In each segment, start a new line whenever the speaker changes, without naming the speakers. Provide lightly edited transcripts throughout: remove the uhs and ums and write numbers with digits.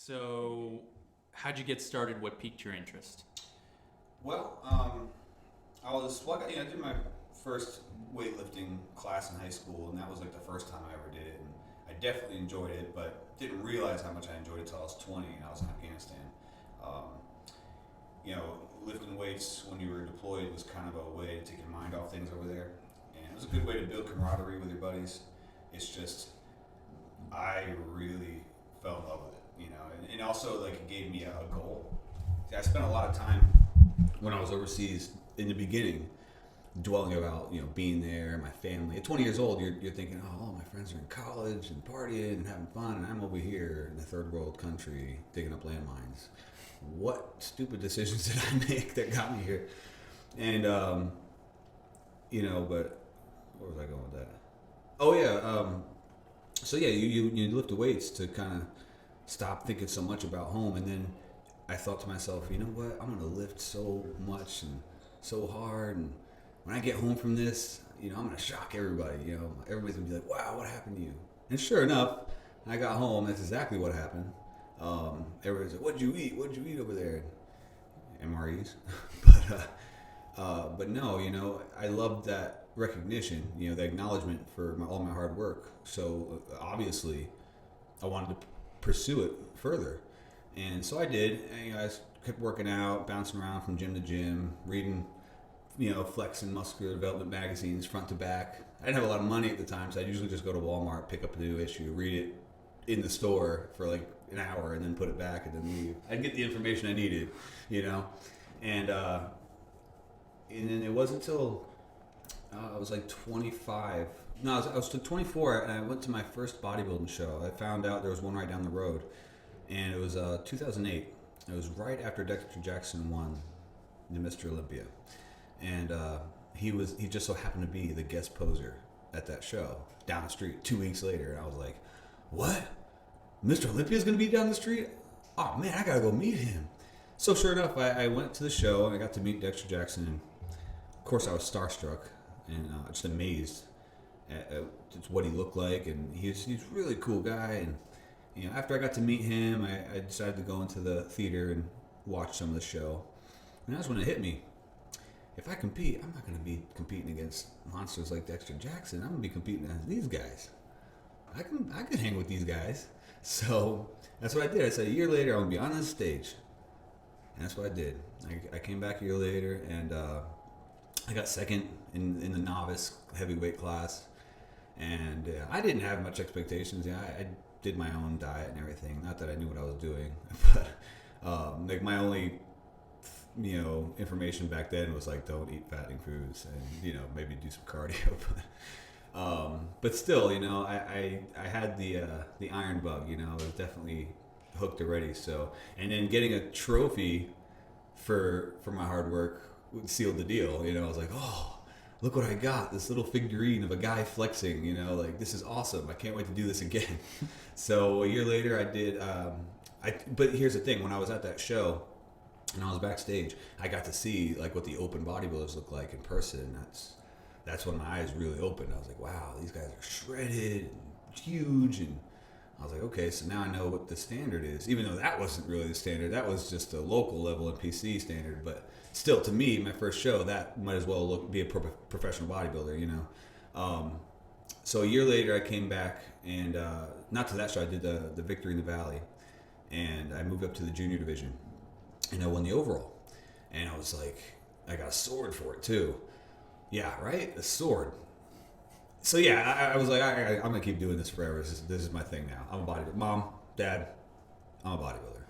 So, how'd you get started? What piqued your interest?
Well, I did my first weightlifting class in high school, and that was like the first time I ever did it. And I definitely enjoyed it, but didn't realize how much I enjoyed it until I was 20 and I was in Afghanistan. Um, Lifting weights when you were deployed was kind of a way to take your mind off things over there, and it was a good way to build camaraderie with your buddies. It's just, I really fell in love with it, and also like it gave me a goal. See, I spent a lot of time when I was overseas in the beginning dwelling about being there, my family. At 20 years old, you're thinking, oh, all my friends are in college and partying and having fun, and I'm over here in a third world country digging up landmines. What stupid decisions did I make that got me here? And but where was I going with that? Oh yeah, so yeah, you lift the weights to kind of stop thinking so much about home, and then I thought to myself, you know what? I'm gonna lift so much and so hard, and when I get home from this, I'm gonna shock everybody. Everybody's gonna be like, "Wow, what happened to you?" And sure enough, I got home. That's exactly what happened. Everybody's like, "What'd you eat? What'd you eat over there?" MREs, but no, I loved that recognition. The acknowledgement for all my hard work. So obviously, I wanted to pursue it further. And so I did. And, I kept working out, bouncing around from gym to gym, reading, Flex and Muscular Development magazines front to back. I didn't have a lot of money at the time, so I'd usually just go to Walmart, pick up a new issue, read it in the store for like an hour, and then put it back and then leave. I'd get the information I needed, And then it wasn't until I was like 25. No, I was 24, and I went to my first bodybuilding show. I found out there was one right down the road. And it was 2008. It was right after Dexter Jackson won the Mr. Olympia, and he just so happened to be the guest poser at that show down the street 2 weeks later. And I was like, "What? Mr. Olympia's gonna be down the street? Oh man, I gotta go meet him." So sure enough, I went to the show and I got to meet Dexter Jackson. And of course, I was starstruck and just amazed at what he looked like, and he's a really cool guy. And after I got to meet him, I decided to go into the theater and watch some of the show. And that's when it hit me. If I compete, I'm not going to be competing against monsters like Dexter Jackson. I'm going to be competing against these guys. I can hang with these guys. So that's what I did. I said, a year later, I'm going to be on this stage. And that's what I did. I came back a year later, and I got second in the novice heavyweight class. And I didn't have much expectations. I did my own diet and everything. Not that I knew what I was doing, but like my only information back then was like, don't eat fattening foods, and maybe do some cardio. But still, I had the iron bug. I was definitely hooked already. So, and then getting a trophy for my hard work sealed the deal. I was like, oh, look what I got, this little figurine of a guy flexing, like this is awesome. I can't wait to do this again. So a year later I did, but here's the thing, when I was at that show and I was backstage, I got to see like what the open bodybuilders look like in person. That's when my eyes really opened. I was like, wow, these guys are shredded and huge. And I was like, okay, so now I know what the standard is, even though that wasn't really the standard. That was just a local level NPC standard, but still, to me, my first show, that might as well be a professional bodybuilder, So a year later, I came back, and not to that show, I did the Victory in the Valley, and I moved up to the junior division, and I won the overall. And I was like, I got a sword for it, too. Yeah, right? A sword. So yeah, I was like, I'm going to keep doing this forever. This is my thing now. I'm a bodybuilder. Mom, Dad, I'm a bodybuilder,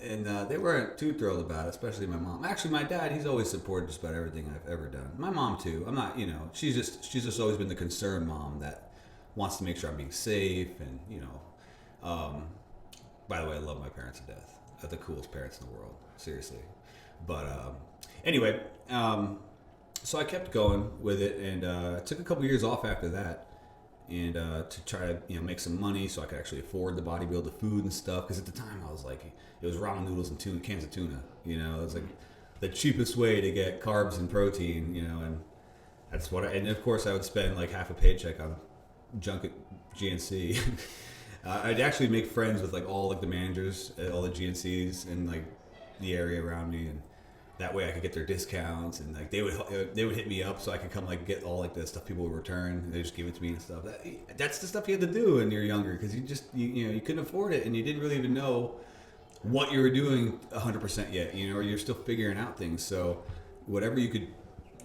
and they weren't too thrilled about it, especially my mom. Actually, my dad, he's always supported just about everything I've ever done. My mom too. I'm not, she's just always been the concerned mom that wants to make sure I'm being safe, and by the way, I love my parents to death. They're the coolest parents in the world, seriously. But anyway, so I kept going with it, and I took a couple years off after that. And to try to make some money so I could actually afford the bodybuild, the food and stuff. Because at the time I was like, it was ramen noodles and cans of tuna. It was like the cheapest way to get carbs and protein. And that's what. And of course I would spend like half a paycheck on junk at GNC. I'd actually make friends with like all like the managers at all the GNCs in like the area around me, and that way I could get their discounts, and like they would hit me up so I could come like get all like the stuff people would return. They just give it to me and stuff. That's the stuff you had to do when you're younger, because you couldn't afford it, and you didn't really even know what you were doing 100% yet, or you're still figuring out things. So whatever you could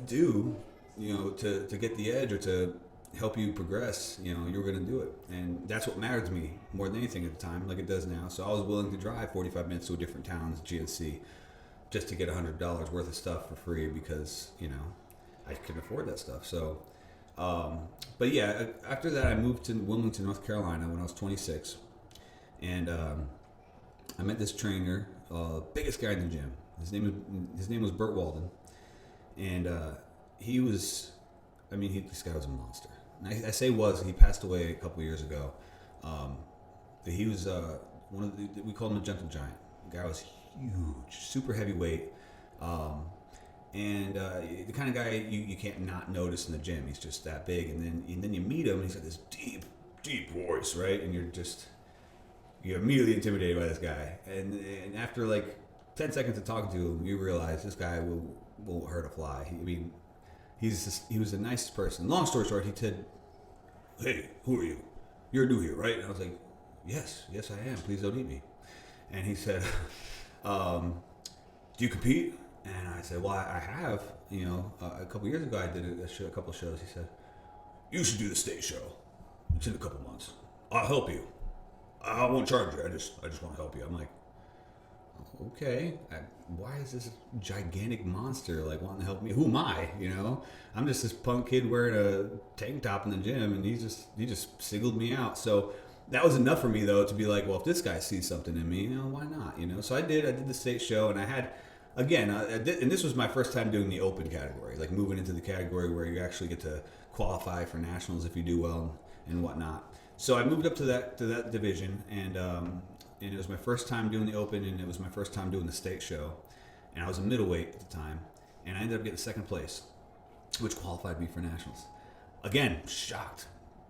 do, to get the edge or to help you progress, you were going to do it. And that's what mattered to me more than anything at the time, like it does now. So I was willing to drive 45 minutes to a different town as GNC just to get $100 worth of stuff for free, because, I couldn't afford that stuff. So, but yeah, after that I moved to Wilmington, North Carolina when I was 26. And I met this trainer, biggest guy in the gym. His name was Burt Walden. And this guy was a monster. And I say was, he passed away a couple years ago. He was we called him a gentle giant. The guy was huge, super heavyweight. And the kind of guy you can't not notice in the gym. He's just that big. And then you meet him, and he's got this deep, deep voice, right? And you're immediately intimidated by this guy. And after like 10 seconds of talking to him, you realize this guy won't hurt a fly. He was the nicest person. Long story short, he said, "Hey, who are you? You're new here, right?" And I was like, yes I am. Please don't eat me." And he said, "Do you compete?" And I said, "Well, I have. A couple years ago I did a couple shows." He said, "You should do the stage show. It's in a couple months. I'll help you. I won't charge you. I just want to help you." I'm like, okay, why is this gigantic monster like wanting to help me? Who am I? I'm just this punk kid wearing a tank top in the gym, and he just singled me out. So that was enough for me, though, to be like, well, if this guy sees something in me, why not? So I did the state show, and I had, again, and this was my first time doing the open category, like moving into the category where you actually get to qualify for nationals if you do well and whatnot. So I moved up to that division, and it was my first time doing the open, and it was my first time doing the state show. And I was a middleweight at the time, and I ended up getting second place, which qualified me for nationals. Again, shocked,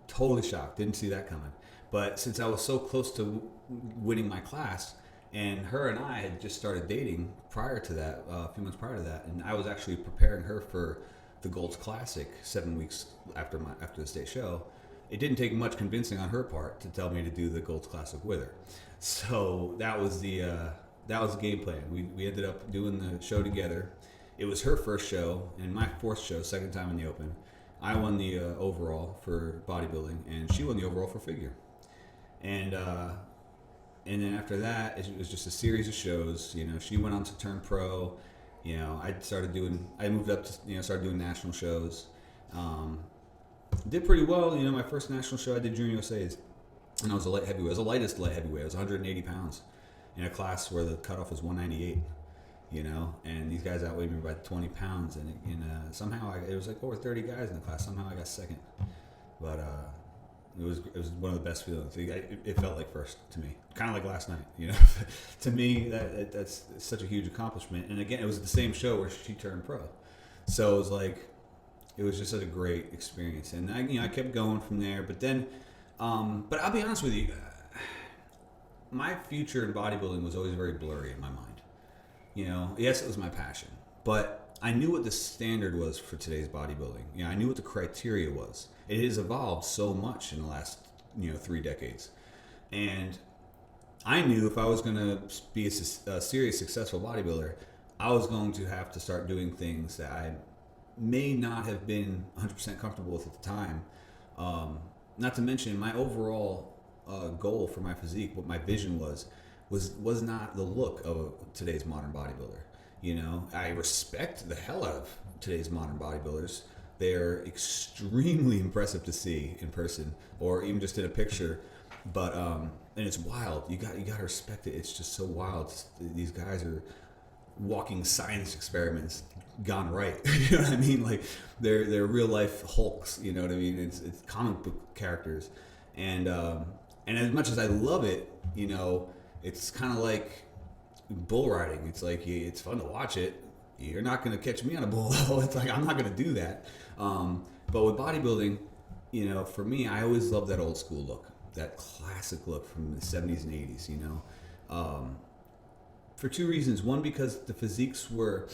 totally shocked. Didn't see that coming. But since I was so close to winning my class, and her and I had just started dating prior to that, a few months prior to that, and I was actually preparing her for the Gold's Classic 7 weeks after the state show. It didn't take much convincing on her part to tell me to do the Gold's Classic with her. So that was the game plan. We ended up doing the show together. It was her first show and my fourth show, second time in the open. I won the overall for bodybuilding, and she won the overall for figure. And then after that, it was just a series of shows. She went on to turn pro. I moved up to started doing national shows. Did pretty well. My first national show I did Junior USA's, and I was a light heavyweight. I was the lightest light heavyweight. I was 180 pounds in a class where the cutoff was 198. And these guys outweighed me by 20 pounds, and somehow it was like over 30 guys in the class. Somehow I got second, but it was one of the best feelings. It felt like first to me, kind of like last night. To me that's such a huge accomplishment. And again, it was the same show where she turned pro, so it was like. It was just such a great experience, and I kept going from there. But then, but I'll be honest with you, my future in bodybuilding was always very blurry in my mind. Yes, it was my passion, but I knew what the standard was for today's bodybuilding. I knew what the criteria was. It has evolved so much in the last 3 decades, and I knew if I was going to be a serious, successful bodybuilder, I was going to have to start doing things that I may not have been 100% comfortable with at the time. Not to mention my overall goal for my physique, what my vision was not the look of today's modern bodybuilder. I respect the hell out of today's modern bodybuilders. They're extremely impressive to see in person or even just in a picture. But and it's wild. You got to respect it. It's just so wild. These guys are walking science experiments gone right. You know what I mean? Like they're real life Hulks. You know what I mean? It's comic book characters, and as much as I love it, it's kind of like bull riding. It's like it's fun to watch it. You're not going to catch me on a bull level. It's like I'm not going to do that. But with bodybuilding, for me, I always loved that old school look. that classic look from the 70s and 80s, you know. For two reasons. One, because the physiques were...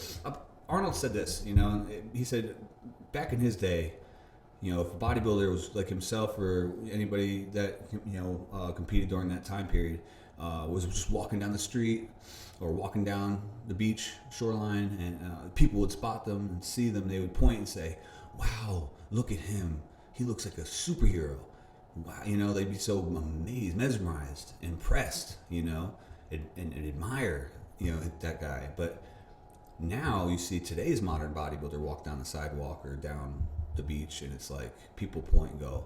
Arnold said this, you know, he said back in his day, you know, if a bodybuilder was like himself or anybody that, you know, competed during that time period, was just walking down the street or walking down the beach shoreline, and people would spot them and see them, they would point and say, wow, look at him. He looks like a superhero. Wow, you know, they'd be so amazed, mesmerized, impressed, you know, and admire, you know, that guy. But now you see today's modern bodybuilder walk down the sidewalk or down the beach, and it's like people point and go,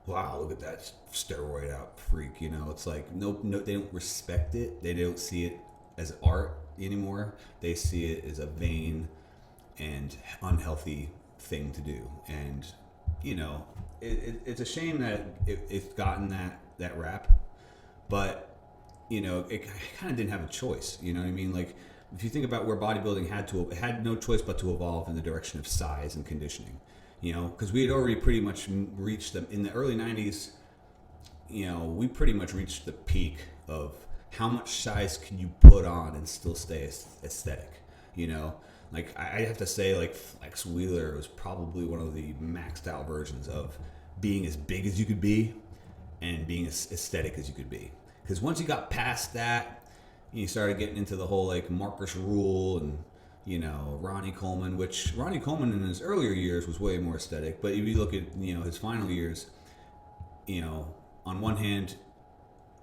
wow, look at that steroid out freak, you know. It's like no, they don't respect it. They don't see it as art anymore. They see it as a vain and unhealthy thing to do. And you know, it's a shame that it's gotten that rap, but you know, it kind of didn't have a choice. You know what I mean? Like, if you think about where bodybuilding had no choice but to evolve in the direction of size and conditioning. You know, because we had already pretty much reached them in the early 90s. You know, we pretty much reached the peak of how much size can you put on and still stay aesthetic. You know, like I have to say, like Flex Wheeler was probably one of the maxed out versions of being as big as you could be and being as aesthetic as you could be. Because once you got past that, you started getting into the whole like Marcus Rule and, you know, Ronnie Coleman, which Ronnie Coleman in his earlier years was way more aesthetic. But if you look at, you know, his final years, you know, on one hand,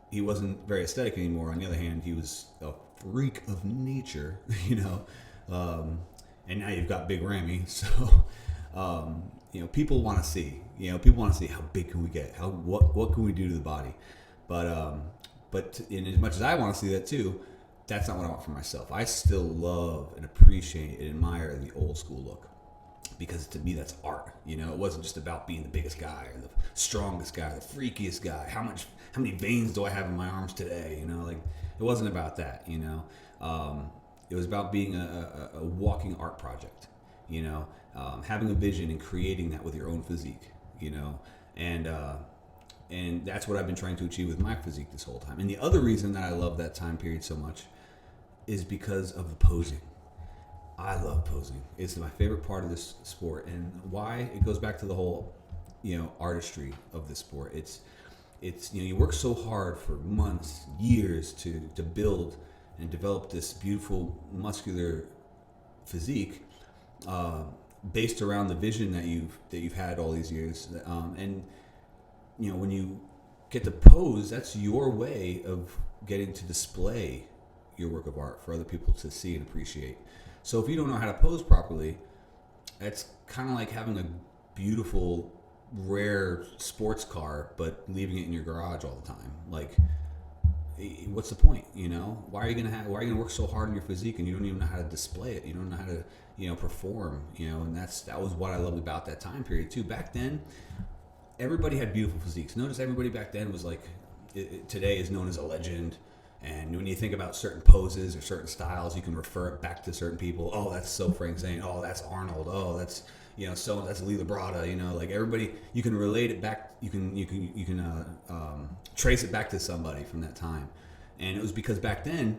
he wasn't very aesthetic anymore. On the other hand, he was a freak of nature, you know. And now you've got Big Ramy. So, you know, people want to see, how big can we get? What can we do to the body? But in as much as I want to see that too, that's not what I want for myself. I still love and appreciate and admire the old school look, because to me that's art. You know, it wasn't just about being the biggest guy or the strongest guy, the freakiest guy. How many veins do I have in my arms today? You know, like it wasn't about that. You know, it was about being a walking art project. You know, having a vision and creating that with your own physique. You know, and that's what I've been trying to achieve with my physique this whole time. And the other reason that I love that time period so much is because of the posing. I love posing. It's my favorite part of this sport. And why? It goes back to the whole, you know, artistry of the sport. It's you know, you work so hard for months, years to build and develop this beautiful muscular physique based around the vision that you've had all these years. And you know, when you get to pose, that's your way of getting to display your work of art for other people to see and appreciate. So if you don't know how to pose properly, it's kind of like having a beautiful, rare sports car, but leaving it in your garage all the time. Like, what's the point? You know, why are you gonna work so hard on your physique and you don't even know how to display it? You don't know how to, you know, perform. You know, and that was what I loved about that time period too. Back then, everybody had beautiful physiques. Notice everybody back then was like, today is known as a legend. And when you think about certain poses or certain styles, you can refer it back to certain people. Oh, that's so Frank Zane. Oh, that's Arnold. Oh, that's, you know, so that's Lee Labrada. You know, like everybody, you can relate it back. You can trace it back to somebody from that time. And it was because back then,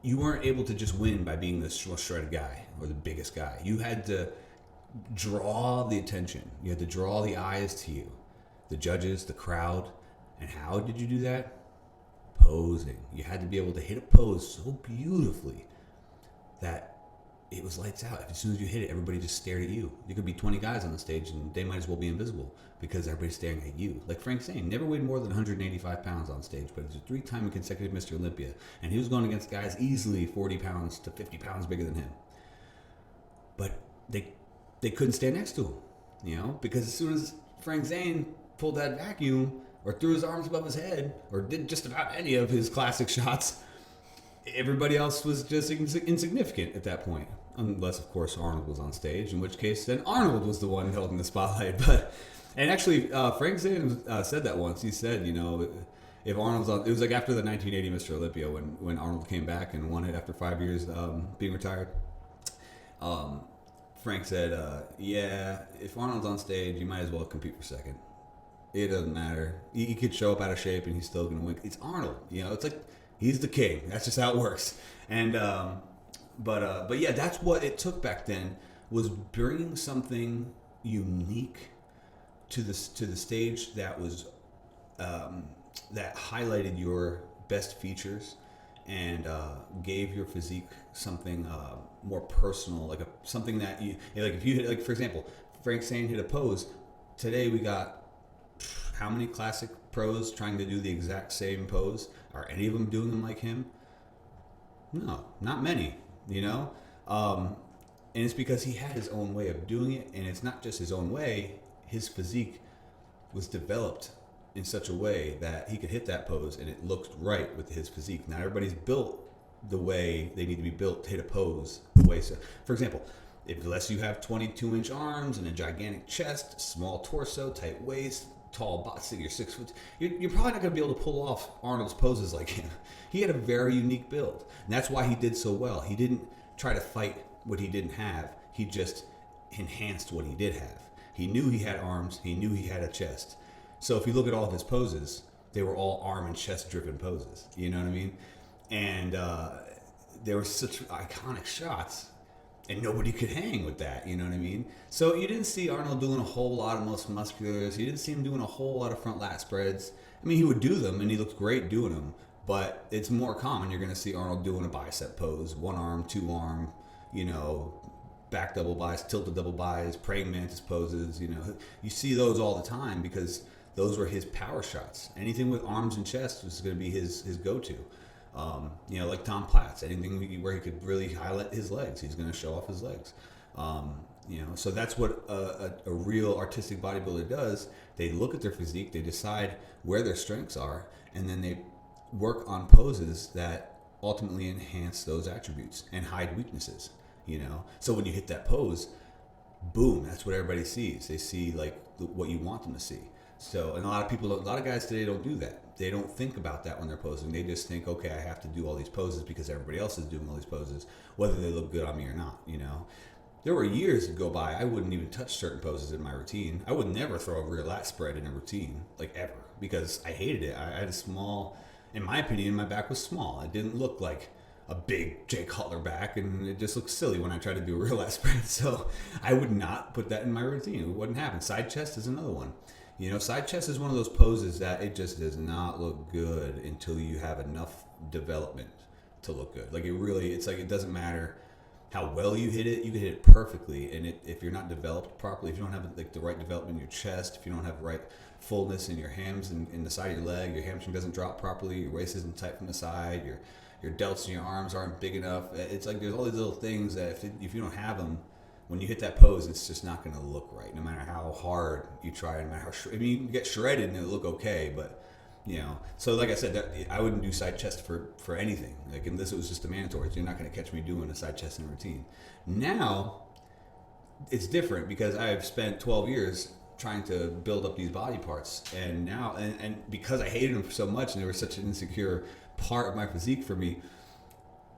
you weren't able to just win by being the shredded guy or the biggest guy. You had to draw the attention. You had to draw the eyes to you, the judges, the crowd. And how did you do that? Posing. You had to be able to hit a pose so beautifully that it was lights out. As soon as you hit it, everybody just stared at you. There could be 20 guys on the stage and they might as well be invisible because everybody's staring at you. Like Frank Zane never weighed more than 185 pounds on stage, but he's a 3-time consecutive Mr. Olympia. And he was going against guys easily 40 pounds to 50 pounds bigger than him. But they couldn't stand next to him, you know, because as soon as Frank Zane pulled that vacuum or threw his arms above his head or did just about any of his classic shots, everybody else was just insignificant at that point. Unless, of course, Arnold was on stage, in which case then Arnold was the one held in the spotlight. And actually, Frank Zane said that once. He said, you know, if Arnold's on, it was like after the 1980 Mr. Olympia when Arnold came back and won it after 5 years being retired. Frank said, yeah, if Arnold's on stage, you might as well compete for second. It doesn't matter. He could show up out of shape and he's still going to win. It's Arnold. It's like he's the king. That's just how it works. And but yeah, that's what it took back then, was bringing something unique to the stage that was that highlighted your best features and gave your physique something more personal, like something that if you hit, like for example, Frank Zane hit a pose. Today we got how many classic pros trying to do the exact same pose? Are any of them doing them like him? No, not many. And it's because he had his own way of doing it, and it's not just his own way. His physique was developed in such a way that he could hit that pose and it looked right with his physique. Not everybody's built the way they need to be built to hit a pose the way. So, for example, unless you have 22-inch arms and a gigantic chest, small torso, tight waist, tall body, you're 6 foot, you're probably not going to be able to pull off Arnold's poses like him. He had a very unique build, and that's why he did so well. He didn't try to fight what he didn't have. He just enhanced what he did have. He knew he had arms. He knew he had a chest. So if you look at all of his poses, they were all arm and chest driven poses. You know what I mean? And there were such iconic shots, and nobody could hang with that. You know what I mean? So you didn't see Arnold doing a whole lot of most musculars. You didn't see him doing a whole lot of front lat spreads. I mean, he would do them, and he looked great doing them. But it's more common. You're going to see Arnold doing a bicep pose, one arm, two arm, back double bis, tilted double bis, praying mantis poses. You see those all the time because those were his power shots. Anything with arms and chest was going to be his go-to. Like Tom Platz, anything where he could really highlight his legs, he's going to show off his legs. So that's what a real artistic bodybuilder does. They look at their physique, they decide where their strengths are, and then they work on poses that ultimately enhance those attributes and hide weaknesses. So when you hit that pose, boom, that's what everybody sees. They see like what you want them to see. So, and a lot of guys today don't do that. They don't think about that when they're posing. They just think, okay, I have to do all these poses because everybody else is doing all these poses, whether they look good on me or not. There were years that go by, I wouldn't even touch certain poses in my routine. I would never throw a rear lat spread in a routine, like ever, because I hated it. I had a small, in my opinion, my back was small. It didn't look like a big Jay Cutler back, and it just looked silly when I tried to do a rear lat spread. So I would not put that in my routine. It wouldn't happen. Side chest is another one. Side chest is one of those poses that it just does not look good until you have enough development to look good. Like it's like it doesn't matter how well you hit it. You can hit it perfectly, and if you're not developed properly, if you don't have like the right development in your chest, if you don't have the right fullness in your hams and in the side of your leg, your hamstring doesn't drop properly, your waist isn't tight from the side, your delts in your arms aren't big enough. It's like there's all these little things that if you don't have them, when you hit that pose, it's just not going to look right, no matter how hard you try, no matter how you can get shredded and it'll look okay, but so like I said, I wouldn't do side chest for anything, like unless it was just a mandatory. So you're not going to catch me doing a side chest in a routine. Now it's different because I've spent 12 years trying to build up these body parts, and now and because I hated them so much and they were such an insecure part of my physique for me,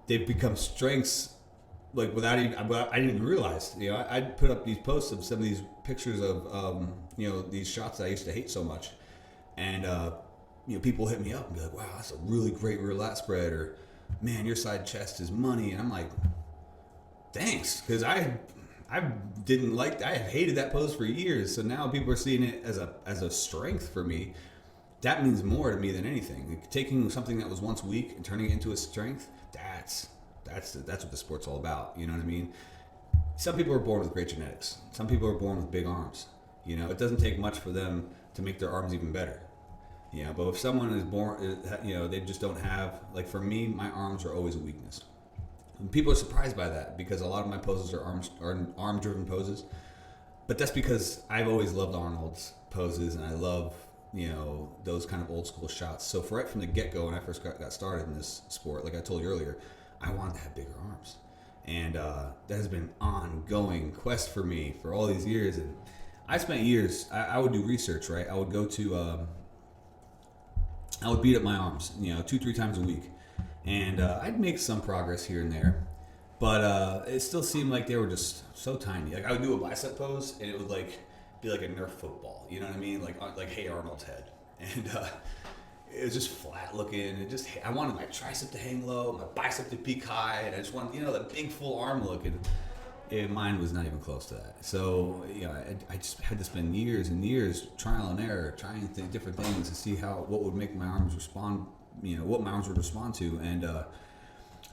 they've become strengths. Like I didn't even realize. I'd put up these posts of some of these pictures of these shots that I used to hate so much, and people hit me up and be like, "Wow, that's a really great rear lat spread," or "Man, your side chest is money," and I'm like, "Thanks," because I hated that pose for years. So now people are seeing it as a strength for me. That means more to me than anything. Like, taking something that was once weak and turning it into a strength, that's what the sport's all about. You know what I mean? Some people are born with great genetics. Some people are born with big arms. It doesn't take much for them to make their arms even better. But if someone is born, they just don't have, like for me, my arms are always a weakness. And people are surprised by that because a lot of my poses are arm-driven poses. But that's because I've always loved Arnold's poses, and I love those kind of old school shots. So right from the get-go, when I first got started in this sport, like I told you earlier, I wanted to have bigger arms, and that has been an ongoing quest for me for all these years. And I spent years. I would do research, right? I would go to, I would beat up my arms, 2-3 times a week, and I'd make some progress here and there, but it still seemed like they were just so tiny. Like I would do a bicep pose, and it would like be like a Nerf football. You know what I mean? Like Hey Arnold's head, and it was just flat looking. I wanted my tricep to hang low, my bicep to peak high, and I just wanted that big full arm look. And mine was not even close to that. So I just had to spend years and years trial and error, trying different things to see what would make my arms respond. What my arms would respond to, and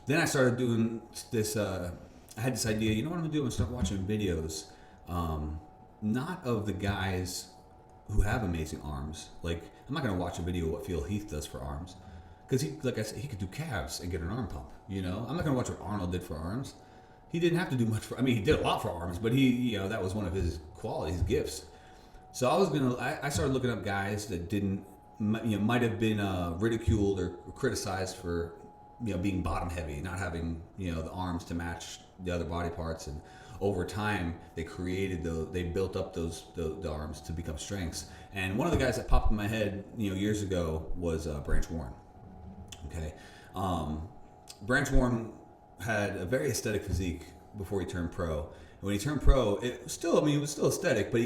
then I started doing this. I had this idea. You know what I'm gonna do? I'm gonna start watching videos, not of the guys who have amazing arms. Like, I'm not gonna watch a video of what Phil Heath does for arms, because like I said, he could do calves and get an arm pump. I'm not gonna watch what Arnold did for arms. He didn't have to do much for. I mean, he did a lot for arms, but that was one of his qualities, gifts. So I started looking up guys that might have been ridiculed or criticized for being bottom heavy, not having the arms to match the other body parts, and over time they built up the arms to become strengths. And one of the guys that popped in my head years ago was Branch Warren. Okay, Branch Warren had a very aesthetic physique before he turned pro. And when he turned pro, it was still aesthetic, but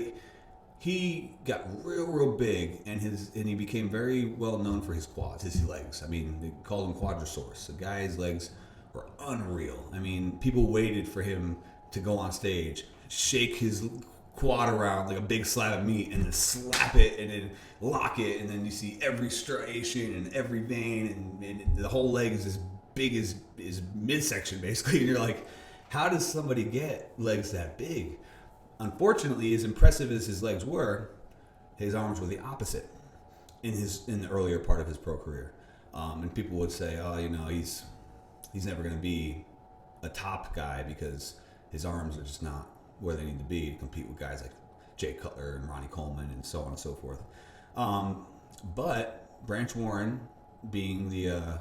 he got real big, and he became very well known for his quads, his legs. I mean, they called him Quadrosaurus. The guy's legs were unreal. I mean, people waited for him to go on stage, shake his quad around like a big slab of meat, and then slap it, and then lock it, and then you see every striation and every vein, and the whole leg is as big as midsection, basically. And you're like, how does somebody get legs that big? Unfortunately, as impressive as his legs were, his arms were the opposite in the earlier part of his pro career. And people would say, oh, he's never going to be a top guy because his arms are just not where they need to be to compete with guys like Jay Cutler and Ronnie Coleman and so on and so forth. But Branch Warren, being the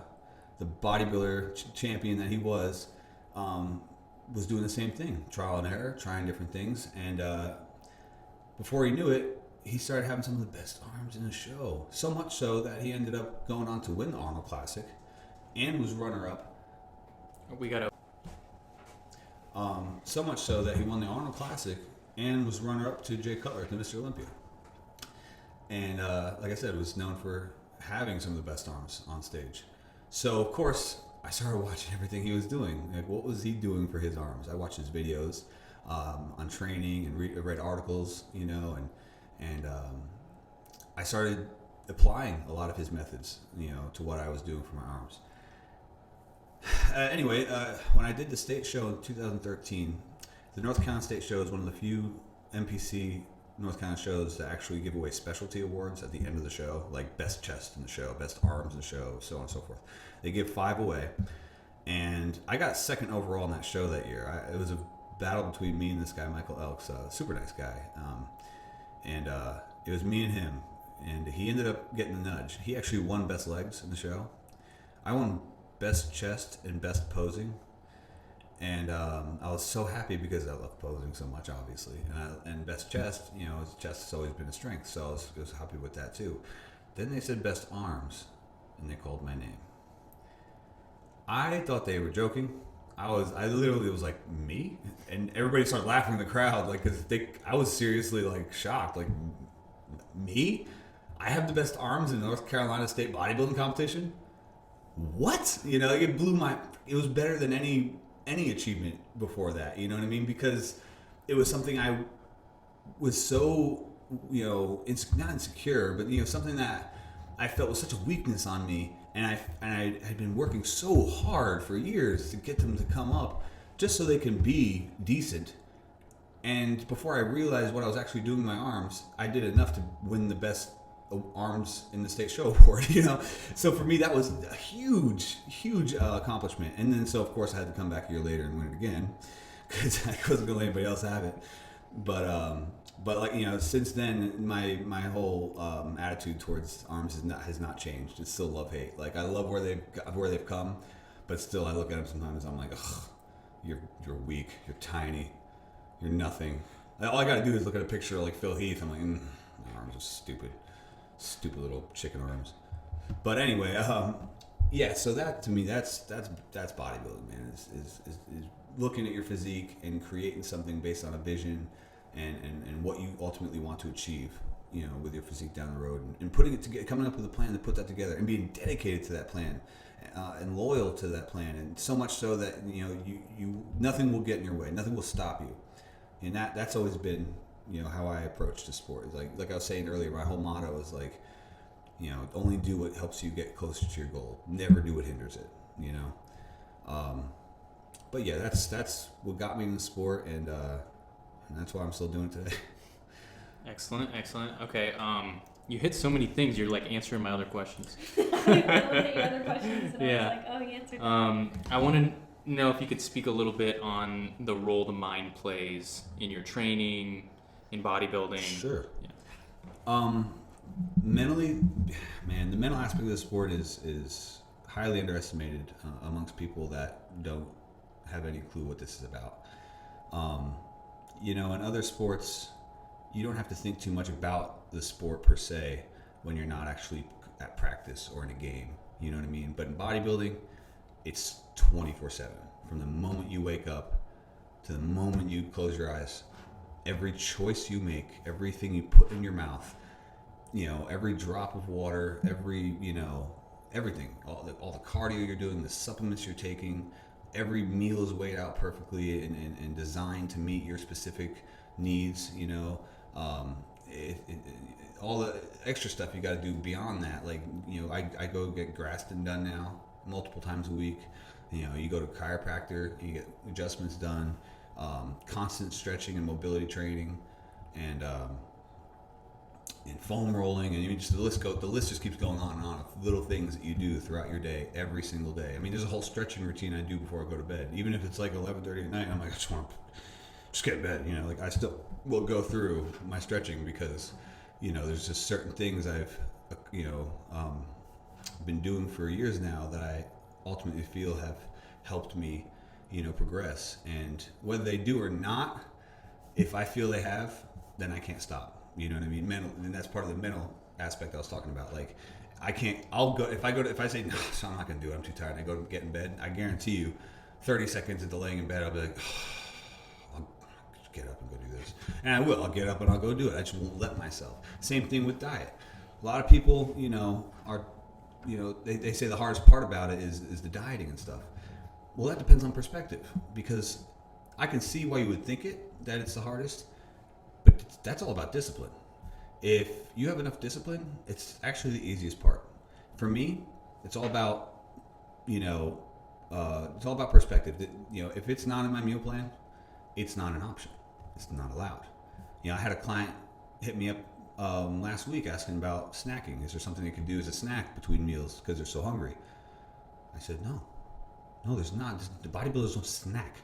bodybuilder champion that he was doing the same thing, trial and error, trying different things, and before he knew it, he started having some of the best arms in the show. So much so that he ended up going on to win the Arnold Classic, and was runner-up. So much so that he won the Arnold Classic and was runner-up to Jay Cutler to Mr. Olympia. And like I said, was known for having some of the best arms on stage. So of course, I started watching everything he was doing. Like, what was he doing for his arms? I watched his videos on training and read articles, and I started applying a lot of his methods, to what I was doing for my arms. Anyway, when I did the state show in 2013, the North Carolina State Show is one of the few NPC North Carolina shows that actually give away specialty awards at the end of the show, like best chest in the show, best arms in the show, so on and so forth. They give 5 away, and I got second overall in that show that year. It was a battle between me and this guy, Michael Elks, super nice guy, and it was me and him, and he ended up getting the nudge. He actually won best legs in the show. I won best chest and best posing. And I was so happy because I love posing so much, obviously. And best chest, his chest has always been a strength, so I was happy with that too. Then they said best arms, and they called my name. I thought they were joking. I literally was like, me? And everybody started laughing in the crowd, like, because I was seriously like shocked, like, me? I have the best arms in the North Carolina State bodybuilding competition? What? It was better than any achievement before that, you know what I mean? Because it was something I was so, not insecure, but something that I felt was such a weakness on me, and I had been working so hard for years to get them to come up just so they can be decent. And before I realized what I was actually doing with my arms, I did enough to win the best arms in the state show award, So for me, that was a huge accomplishment. And then, so of course, I had to come back a year later and win it again because I wasn't gonna let anybody else have it. But like, since then, my whole attitude towards arms has not changed. It's still love hate. Like, I love where they've come, but still I look at them sometimes. I'm like, ugh, you're weak, you're tiny, you're nothing. All I gotta do is look at a picture of like Phil Heath. I'm like, my arms are stupid little chicken arms. But anyway, yeah. So that, to me, that's bodybuilding, man. Is looking at your physique and creating something based on a vision and what you ultimately want to achieve, with your physique down the road, and putting it together, coming up with a plan to put that together, and being dedicated to that plan, and loyal to that plan, and so much so that you nothing will get in your way, nothing will stop you, and that's always been how I approach the sport. It's like I was saying earlier, my whole motto is like, only do what helps you get closer to your goal, never do what hinders it. But yeah, that's what got me in the sport, and that's why I'm still doing it today.
Excellent. Okay, you hit so many things. You're like answering my other questions.
I looked at your other questions and
Yeah.
I was like, oh, he answered that.
I want to know if you could speak a little bit on the role the mind plays in your training, in bodybuilding.
Sure.
Yeah.
Mentally, man, the mental aspect of the sport is highly underestimated amongst people that don't have any clue what this is about. In other sports, you don't have to think too much about the sport per se when you're not actually at practice or in a game. You know what I mean? But in bodybuilding, it's 24/7. From the moment you wake up to the moment you close your eyes, every choice you make, everything you put in your mouth, every drop of water, everything, all the cardio you're doing, the supplements you're taking, every meal is weighed out perfectly and designed to meet your specific needs. All the extra stuff you got to do beyond that. Like, I go get Graston done now multiple times a week. You go to a chiropractor, you get adjustments done, constant stretching and mobility training, and foam rolling, and the list just keeps going on and on of little things that you do throughout your day, every single day. I mean, there's a whole stretching routine I do before I go to bed. Even if it's like 11:30 at night, I'm like, I just want to just get in bed. I still will go through my stretching because, there's just certain things I've, been doing for years now that I ultimately feel have helped me, progress. And whether they do or not, if I feel they have, then I can't stop. You know what I mean? Mental, and that's part of the mental aspect I was talking about. Like, if I say, no, so I'm not going to do it, I'm too tired, and I go to get in bed, I guarantee you, 30 seconds into laying in bed, I'll be like, I'll get up and go do this. And I will. I'll get up and I'll go do it. I just won't let myself. Same thing with diet. A lot of people, they say the hardest part about it is the dieting and stuff. Well, that depends on perspective, because I can see why you would think that it's the hardest, but that's all about discipline. If you have enough discipline, it's actually the easiest part. For me, it's all about, it's all about perspective. If it's not in my meal plan, it's not an option. It's not allowed. I had a client hit me up last week asking about snacking. Is there something they can do as a snack between meals because they're so hungry? I said, no, there's not. The bodybuilders don't snack.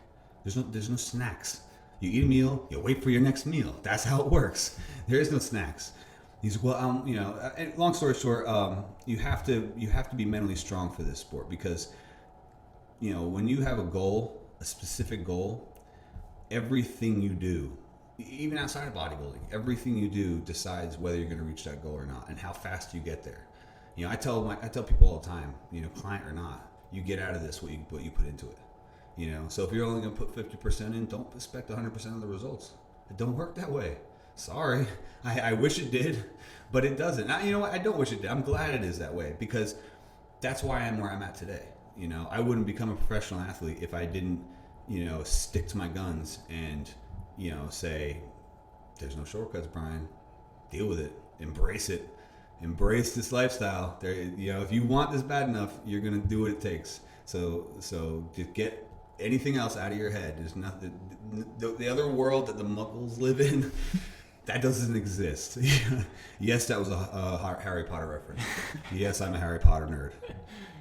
There's no snacks. You eat a meal, you wait for your next meal. That's how it works. There is no snacks. He's and long story short, you have to be mentally strong for this sport, because when you have a goal, a specific goal, everything you do, even outside of bodybuilding, everything you do decides whether you're going to reach that goal or not, and how fast you get there. I tell people all the time, client or not, you get out of this what you put into it. So if you're only going to put 50% in, don't expect 100% of the results. It don't work that way. Sorry. I wish it did, but it doesn't. You know what? I don't wish it did. I'm glad it is that way, because that's why I'm where I'm at today. I wouldn't become a professional athlete if I didn't, stick to my guns and, say, there's no shortcuts, Brian. Deal with it. Embrace it. Embrace this lifestyle. If you want this bad enough, you're going to do what it takes. So just get anything else out of your head. There's nothing. The other world that the muggles live in, that doesn't exist. Yes, that was a Harry Potter reference. Yes, I'm a Harry Potter nerd.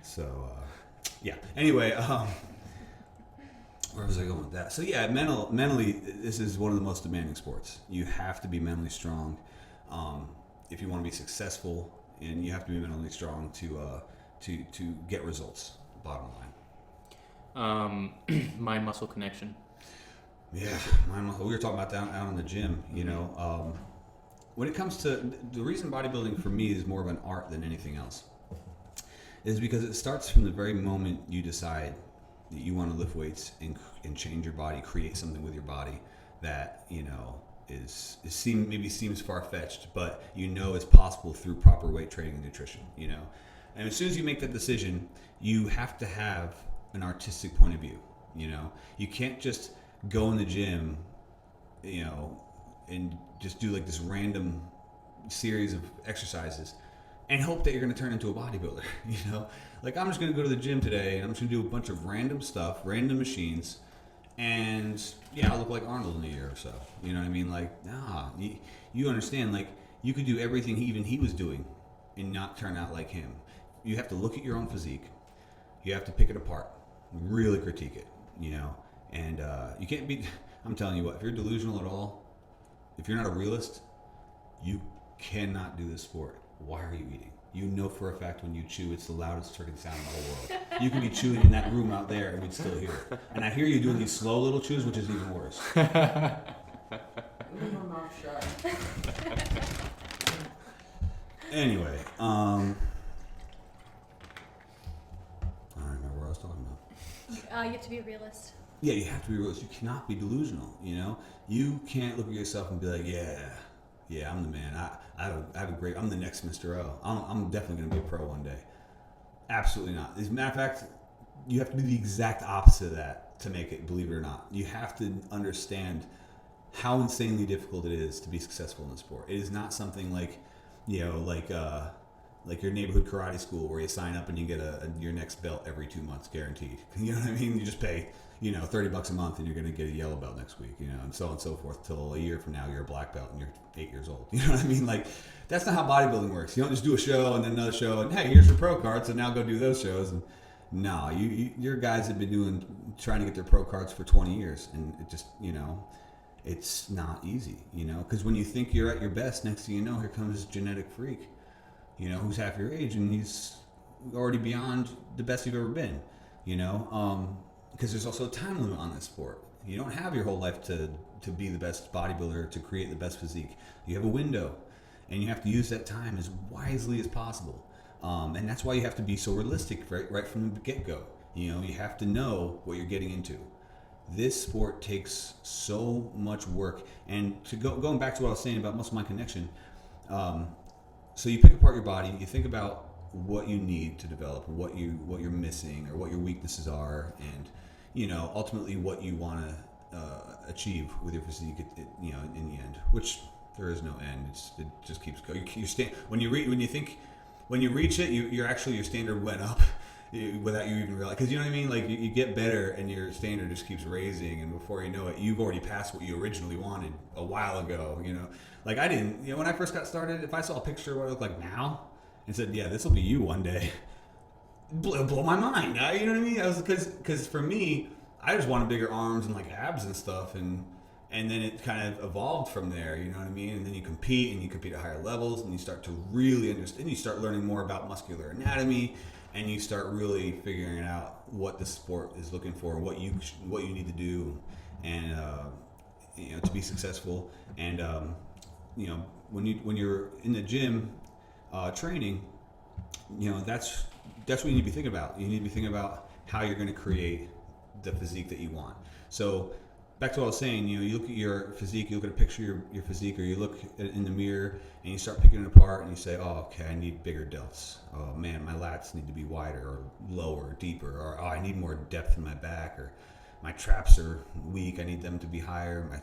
So, yeah. Anyway, where was I going with that? So yeah, mentally, this is one of the most demanding sports. You have to be mentally strong if you want to be successful, and you have to be mentally strong to get results. Bottom line.
Mind-muscle connection.
Yeah, we were talking about that out in the gym. When it comes to the reason bodybuilding for me is more of an art than anything else, is because it starts from the very moment you decide that you want to lift weights and change your body, create something with your body that seems far-fetched, but you know it's possible through proper weight training and nutrition, you know. And as soon as you make that decision, you have to have an artistic point of view, you know. You can't just go in the gym, you know, and just do like this random series of exercises and hope that you're going to turn into a bodybuilder, you know. Like, I'm just going to go to the gym today and I'm just going to do a bunch of random stuff, random machines, and yeah, I'll look like Arnold in a year or so. You know what I mean? Like, nah, you understand, like, you could do everything he was doing and not turn out like him. You have to look at your own physique. You have to pick it apart, really critique it, you know. And you can't be, I'm telling you what, if you're delusional at all, if you're not a realist, you cannot do this sport. Why are you eating? You know for a fact when you chew, it's the loudest freaking sound in the whole world. You could be chewing in that room out there and we'd still hear it. And I hear you doing these slow little chews, which is even worse.
Leave my mouth shut.
Anyway, I don't remember what I was talking about.
You have to be a realist.
Yeah, you have to be realist. You cannot be delusional, you know? You can't look at yourself and be like, yeah, I'm the man. I have a great, I'm the next Mr. O. I'm definitely going to be a pro one day. Absolutely not. As a matter of fact, you have to do the exact opposite of that to make it, believe it or not. You have to understand how insanely difficult it is to be successful in the sport. It is not something like, you know, like your neighborhood karate school where you sign up and you get your next belt every 2 months guaranteed. You know what I mean? You just pay, you know, $30 a month and you're going to get a yellow belt next week, you know, and so on and so forth till a year from now you're a black belt and you're 8 years old. You know what I mean? Like, that's not how bodybuilding works. You don't just do a show and then another show and, hey, here's your pro card, so now go do those shows. And no, your guys have been trying to get their pro cards for 20 years and it just, you know, it's not easy, you know, because when you think you're at your best, next thing you know, here comes this genetic freak, you know, who's half your age and he's already beyond the best you've ever been, you know, because there's also a time limit on this sport. You don't have your whole life to be the best bodybuilder, to create the best physique. You have a window, and you have to use that time as wisely as possible. And that's why you have to be so realistic right from the get-go. You know, you have to know what you're getting into. This sport takes so much work. And going back to what I was saying about muscle mind connection, so you pick apart your body, you think about what you need to develop, what you're missing, or what your weaknesses are, and you know, ultimately what you want to achieve with your physique, you know, in the end, which there is no end. It just keeps going. When you reach it, your standard went up without you even realize. Because you know what I mean? Like you get better, and your standard just keeps raising, and before you know it, you've already passed what you originally wanted a while ago. You know, like I didn't. You know, when I first got started, if I saw a picture of what I look like now and said, "Yeah, this will be you one day," blow my mind. You know what I mean? I was because for me, I just wanted bigger arms and like abs and stuff, and then it kind of evolved from there. You know what I mean? And then you compete at higher levels, and you start to really understand. You start learning more about muscular anatomy, and you start really figuring out what the sport is looking for, what you need to do, and you know, to be successful. And you know, when you're in the gym training, you know, that's what you need to be thinking about. You need to be thinking about how you're going to create the physique that you want. So back to what I was saying, you know, you look at your physique, you look at a picture of your physique, or you look in the mirror and you start picking it apart and you say, oh, okay, I need bigger delts. Oh man, my lats need to be wider or lower or deeper, or oh, I need more depth in my back, or my traps are weak, I need them to be higher, my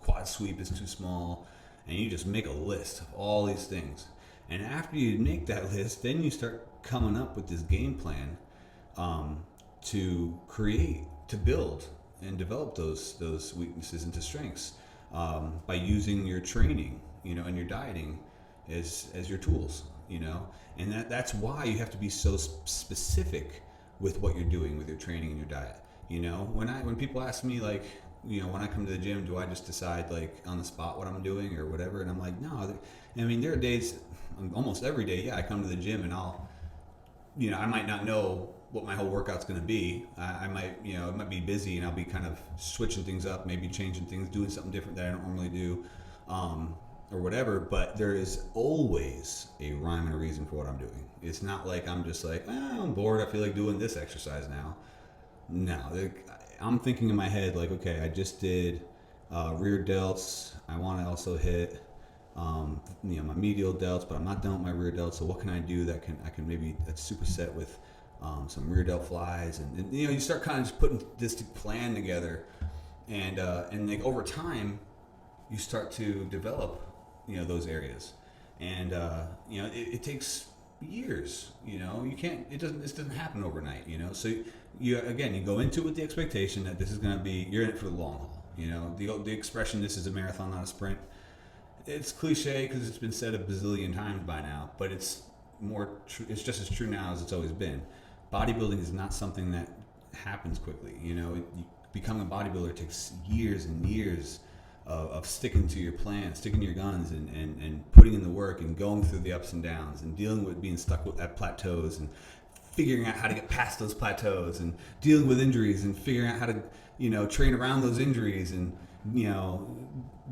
quad sweep is too small. And you just make a list of all these things. And after you make that list, then you start coming up with this game plan to create, to build and develop those weaknesses into strengths by using your training, you know, and your dieting as your tools, you know. And that's why you have to be so specific with what you're doing with your training and your diet. You know, when people ask me, like, you know, when I come to the gym, do I just decide like on the spot what I'm doing or whatever? And I'm like, no. I mean, there are days, almost every day, yeah, I come to the gym and I'll, you know, I might not know what my whole workout's going to be. I might, you know, it might be busy and I'll be kind of switching things up, maybe changing things, doing something different that I don't normally do, or whatever. But there is always a rhyme and a reason for what I'm doing. It's not like I'm just like, I'm bored, I feel like doing this exercise now. No, I'm thinking in my head like, okay, I just did rear delts. I want to also hit, my medial delts, but I'm not done with my rear delts. So what can I do I can maybe that's superset with some rear delt flies, and you start kind of just putting this plan together, and like over time, you start to develop, those areas, and it takes years. This doesn't happen overnight. So you go into it with the expectation that this is going to be, you're in it for the long haul. The expression, this is a marathon, not a sprint. It's cliche because it's been said a bazillion times by now, but it's it's just as true now as it's always been. Bodybuilding is not something that happens quickly. Becoming a bodybuilder takes years and years of sticking to your plan, sticking to your guns, and putting in the work and going through the ups and downs and dealing with being stuck at plateaus and figuring out how to get past those plateaus and dealing with injuries and figuring out how to train around those injuries and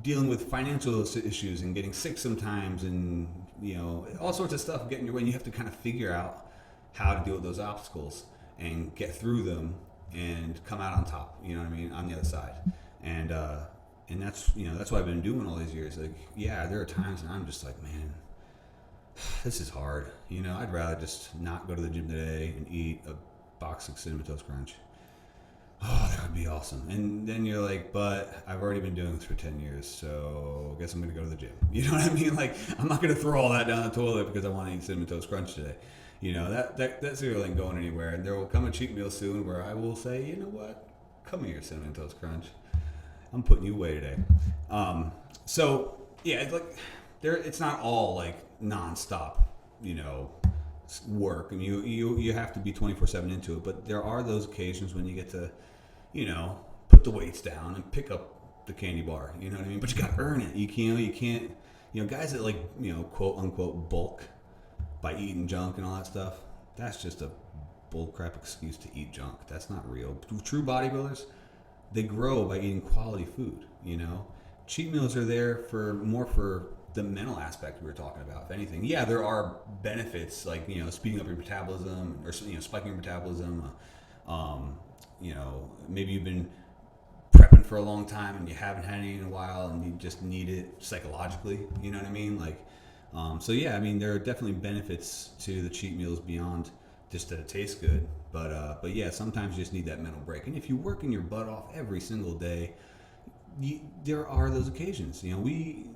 dealing with financial issues and getting sick sometimes and all sorts of stuff getting your way. And you have to kind of figure out how to deal with those obstacles and get through them and come out on top, on the other side. And that's that's what I've been doing all these years. Like, yeah, there are times when I'm just like, man, this is hard. I'd rather just not go to the gym today and eat a box of Cinnamon Toast Crunch. Oh, that would be awesome. And then you're like, but I've already been doing this for 10 years, so I guess I'm going to go to the gym. You know what I mean? Like, I'm not going to throw all that down the toilet because I want to eat Cinnamon Toast Crunch today. That cereal ain't going anywhere. And there will come a cheat meal soon where I will say, you know what? Come here, Cinnamon Toast Crunch. I'm putting you away today. So, yeah, it's like, it's not all like nonstop, work. And you have to be 24/7 into it. But there are those occasions when you get to, put the weights down and pick up the candy bar. You know what I mean? But you got to earn it. You can't, guys that like, quote unquote bulk by eating junk and all that stuff. That's just a bullcrap excuse to eat junk. That's not real. True bodybuilders, they grow by eating quality food. Cheat meals are there more for the mental aspect we were talking about. If anything, yeah, there are benefits like speeding up your metabolism or spiking your metabolism. Maybe you've been prepping for a long time and you haven't had any in a while and you just need it psychologically. You know what I mean? Like, so yeah, I mean there are definitely benefits to the cheat meals beyond just that it tastes good. But yeah, sometimes you just need that mental break. And if you're working your butt off every single day, there are those occasions. We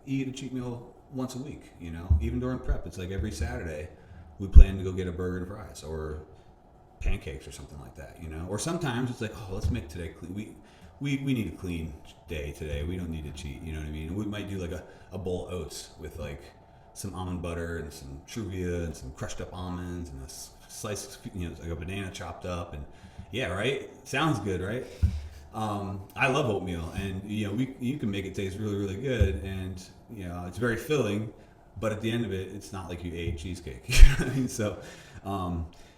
eat a cheat meal once a week. Even during prep, it's like every Saturday we plan to go get a burger and fries or pancakes or something like that. Or sometimes it's like, oh, let's make today clean. We need a clean day today. We don't need to cheat. You know what I mean? We might do like a bowl of oats with like some almond butter and some Truvia and some crushed up almonds and a slice, like a banana chopped up, and yeah, right. Sounds good, right? I love oatmeal, and you can make it taste really, really good, and it's very filling. But at the end of it, it's not like you ate cheesecake. You know what I mean?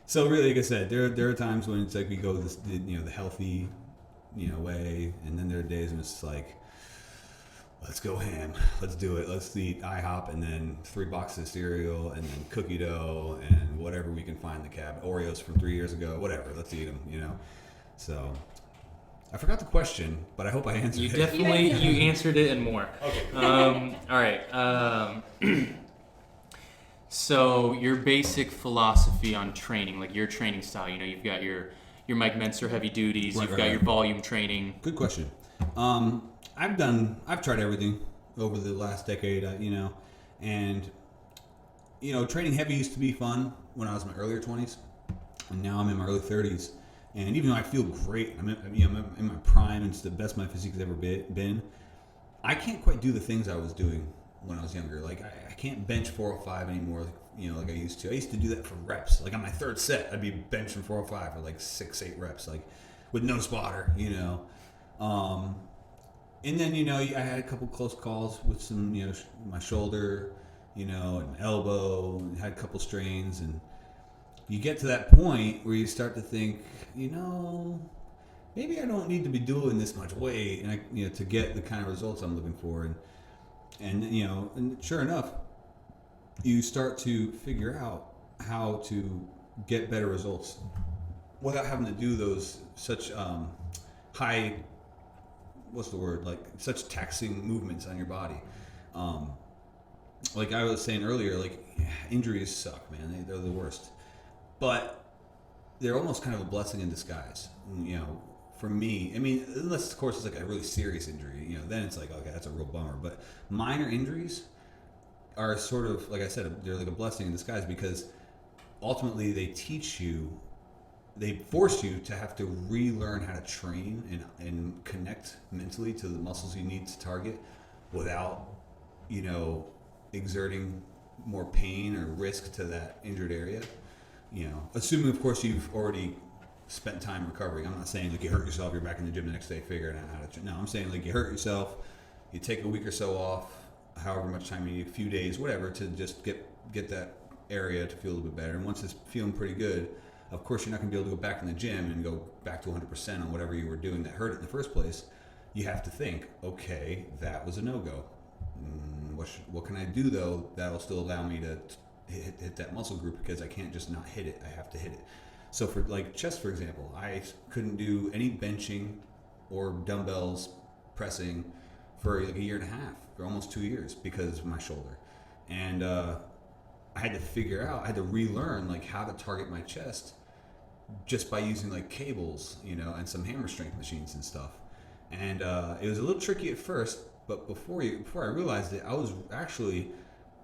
So really, like I said, there are times when it's like we go this, the healthy, way, and then there are days when it's like, let's go ham, let's do it, let's eat IHOP, and then 3 boxes of cereal, and then cookie dough, and whatever we can find in the cabinet, Oreos from 3 years ago, whatever, let's eat them, So, I forgot the question, but I hope I answered it.
You answered it and more.
Okay.
All right. So your basic philosophy on training, like your training style, you've got your Mike Mentzer heavy duties, you've got your volume training.
Good question. I've tried everything over the last decade, and training heavy used to be fun when I was in my earlier 20s, and now I'm in my early 30s. And even though I feel great, I'm in my prime, and it's the best my physique has ever been, I can't quite do the things I was doing when I was younger. Like I can't bench 405 anymore, like I used to. I used to do that for reps. Like on my third set, I'd be benching 405 for like 6-8 reps, like with no spotter, And then, I had a couple close calls with some, my shoulder, and my elbow, and had a couple strains, and you get to that point where you start to think, maybe I don't need to be doing this much weight, and to get the kind of results I'm looking for, and sure enough, you start to figure out how to get better results without having to do those such high what's the word, like such taxing movements on your body. Like I was saying earlier, like injuries suck, man. They're the worst, but they're almost kind of a blessing in disguise. You know, for me, I mean, unless of course it's like a really serious injury, you know, then it's like, okay, that's a real bummer. But minor injuries are sort of, like I said, they're like a blessing in disguise, because ultimately they force you to have to relearn how to train and connect mentally to the muscles you need to target without, you know, exerting more pain or risk to that injured area. You know, assuming of course you've already spent time recovering. I'm not saying like you hurt yourself, you're back in the gym the next day figuring out how to. No, I'm saying like you hurt yourself, you take a week or so off, however much time you need, a few days, whatever, to just get that area to feel a little bit better. And once it's feeling pretty good, of course you're not going to be able to go back in the gym and go back to 100% on whatever you were doing that hurt it in the first place. You have to think, okay, that was a no-go. What can I do though that'll still allow me to hit that muscle group, because I can't just not hit it, I have to hit it. So for like chest, for example, I couldn't do any benching or dumbbells pressing for like a year and a half, for almost 2 years, because of my shoulder. And I had to relearn like how to target my chest just by using like cables, you know, and some hammer strength machines and stuff. And it was a little tricky at first, but before I realized it, I was actually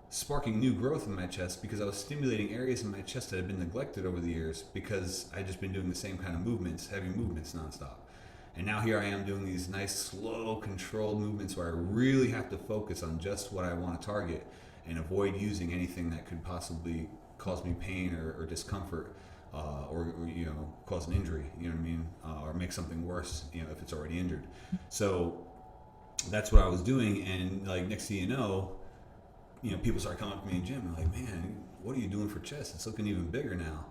sparking new growth in my chest, because I was stimulating areas in my chest that had been neglected over the years, because I'd just been doing the same kind of movements, heavy movements nonstop. And now here I am doing these nice, slow, controlled movements where I really have to focus on just what I want to target and avoid using anything that could possibly cause me pain or discomfort, or you know, cause an injury, you know what I mean, or make something worse, you know, if it's already injured. So that's what I was doing, and like next thing you know, people start coming up to me in the gym and like, man, what are you doing for chest? It's looking even bigger now.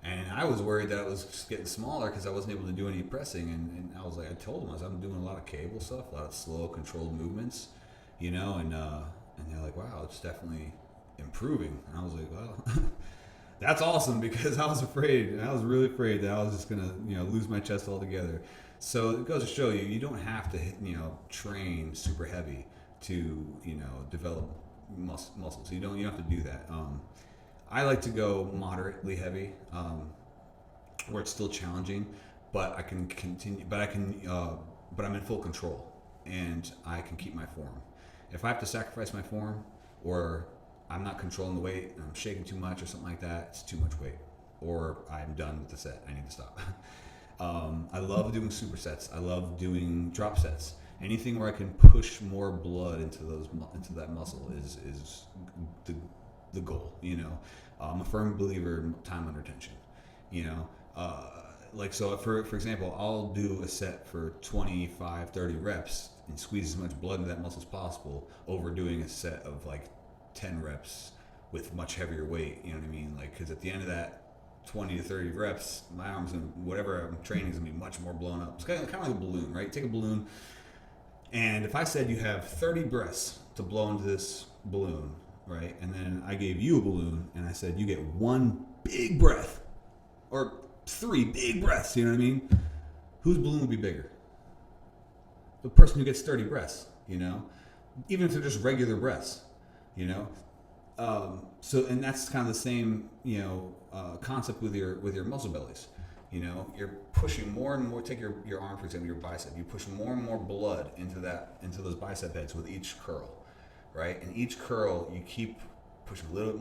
And I was worried that I was just getting smaller because I wasn't able to do any pressing. And I was like, I told them, I'm doing a lot of cable stuff, a lot of slow, controlled movements, you know, and they're like, wow, it's definitely improving. And I was like, well, that's awesome, because I was afraid, and I was really afraid that I was just going to, lose my chest altogether. So it goes to show you, you don't have to, train super heavy to, develop muscles. You don't have to do that. I like to go moderately heavy, where it's still challenging, but I can continue. But I'm in full control, and I can keep my form. If I have to sacrifice my form, or I'm not controlling the weight, and I'm shaking too much or something like that, it's too much weight, or I'm done with the set. I need to stop. I love doing supersets. I love doing drop sets. Anything where I can push more blood into that muscle is the goal. I'm a firm believer in time under tension. So for example, I'll do a set for 25, 30 reps and squeeze as much blood into that muscle as possible over doing a set of like 10 reps with much heavier weight. You know what I mean? Like, because at the end of that 20 to 30 reps, my arms and whatever I'm training is gonna be much more blown up. It's kind of like a balloon, right? Take a balloon, and if I said you have 30 breaths to blow into this balloon, right? And then I gave you a balloon and I said you get one big breath or 3 big breaths, you know what I mean? Whose balloon would be bigger? The person who gets 30 breaths, even if they're just regular breaths, So, and that's kind of the same, concept with your muscle bellies. You're pushing more and more. Take your arm, for example, your bicep. You push more and more blood into those bicep heads with each curl, right? And each curl, you keep pushing a little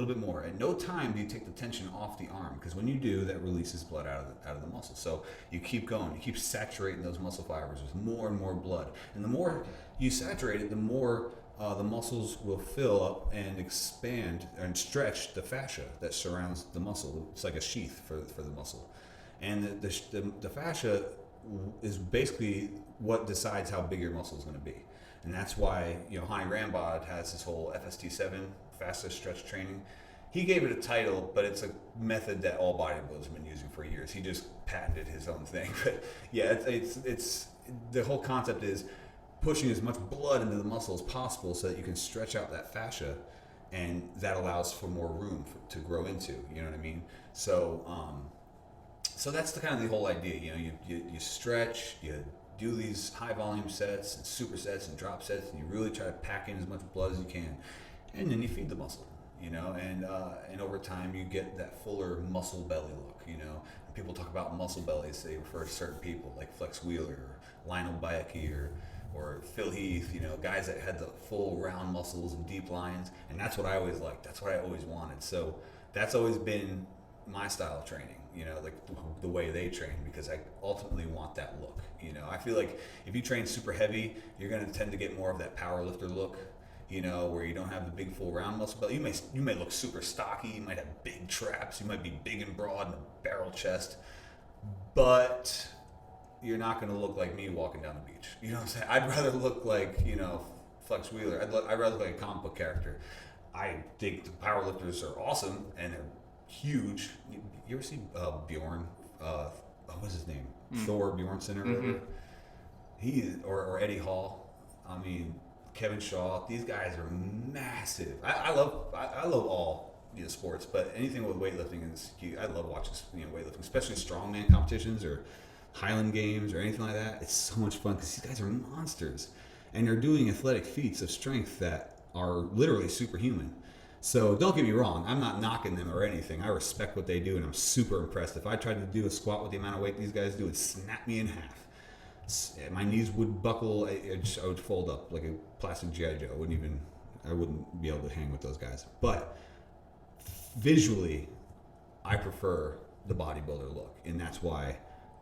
bit more. At no time do you take the tension off the arm, because when you do, that releases blood out of the muscle. So you keep going. You keep saturating those muscle fibers with more and more blood. And the more you saturate it, the more the muscles will fill up and expand and stretch the fascia that surrounds the muscle. It's like a sheath for the muscle. And the fascia is basically what decides how big your muscle is going to be. And that's why, Hani Rambod has this whole FST7, fastest stretch training. He gave it a title, but it's a method that all bodybuilders have been using for years. He just patented his own thing. But yeah, it's the whole concept is pushing as much blood into the muscle as possible so that you can stretch out that fascia, and that allows for more room to grow into. You know what I mean? So, so that's the kind of the whole idea. You stretch, you do these high volume sets and supersets and drop sets, and you really try to pack in as much blood as you can, and then you feed the muscle, you know, and over time you get that fuller muscle belly look, you know. When people talk about muscle bellies, they refer to certain people like Flex Wheeler or Lionel Bayaki or Phil Heath, you know, guys that had the full round muscles and deep lines, and that's what I always liked. That's what I always wanted. So that's always been my style of training, you know, like the way they train, because I ultimately want that look. You know, I feel like if you train super heavy, you're going to tend to get more of that power lifter look, you know, where you don't have the big full round muscle belly. You may look super stocky, you might have big traps, you might be big and broad and a barrel chest, but you're not going to look like me walking down the beach. You know what I'm saying? I'd rather look like, you know, Flex Wheeler. I'd rather look like a comic book character. I think the powerlifters are awesome and they're huge. You ever see Bjorn? What's his name? Thor Bjornsson or whatever. He or Eddie Hall. I mean, Kevin Shaw. These guys are massive. I love all sports, but anything with weightlifting is cute. I love watching weightlifting, especially strongman competitions or Highland Games or anything like that. It's so much fun because these guys are monsters, and they're doing athletic feats of strength that are literally superhuman. So don't get me wrong, I'm not knocking them or anything. I respect what they do, and I'm super impressed. If I tried to do a squat with the amount of weight these guys do, it'd snap me in half. My knees would buckle. I would fold up like a plastic G.I. Joe. I wouldn't be able to hang with those guys. But visually, I prefer the bodybuilder look, and that's why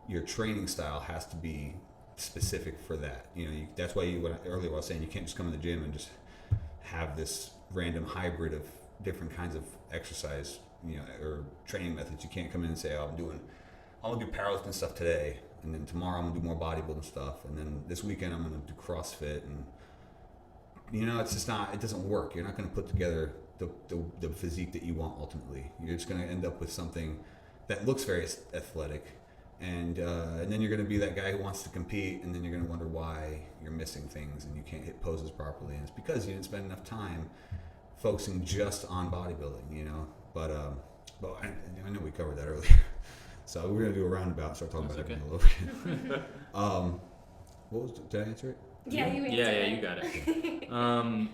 your training style has to be specific for that. You know, that's why earlier I was saying you can't just come in the gym and just have this random hybrid of different kinds of exercise, you know, or training methods. You can't come in and say, oh, I'm gonna do powerlifting stuff today, and then tomorrow I'm gonna do more bodybuilding stuff, and then this weekend I'm gonna do CrossFit, and you know, it's just not. It doesn't work. You're not gonna put together the physique that you want ultimately. You're just gonna end up with something that looks very athletic. And then you're going to be that guy who wants to compete, and then you're going to wonder why you're missing things and you can't hit poses properly. And it's because you didn't spend enough time focusing just on bodybuilding, you know. But I know we covered that earlier. So we're going to do a roundabout and start talking about everything all over again. Did I answer it?
Yeah, you answered
Yeah, you got it.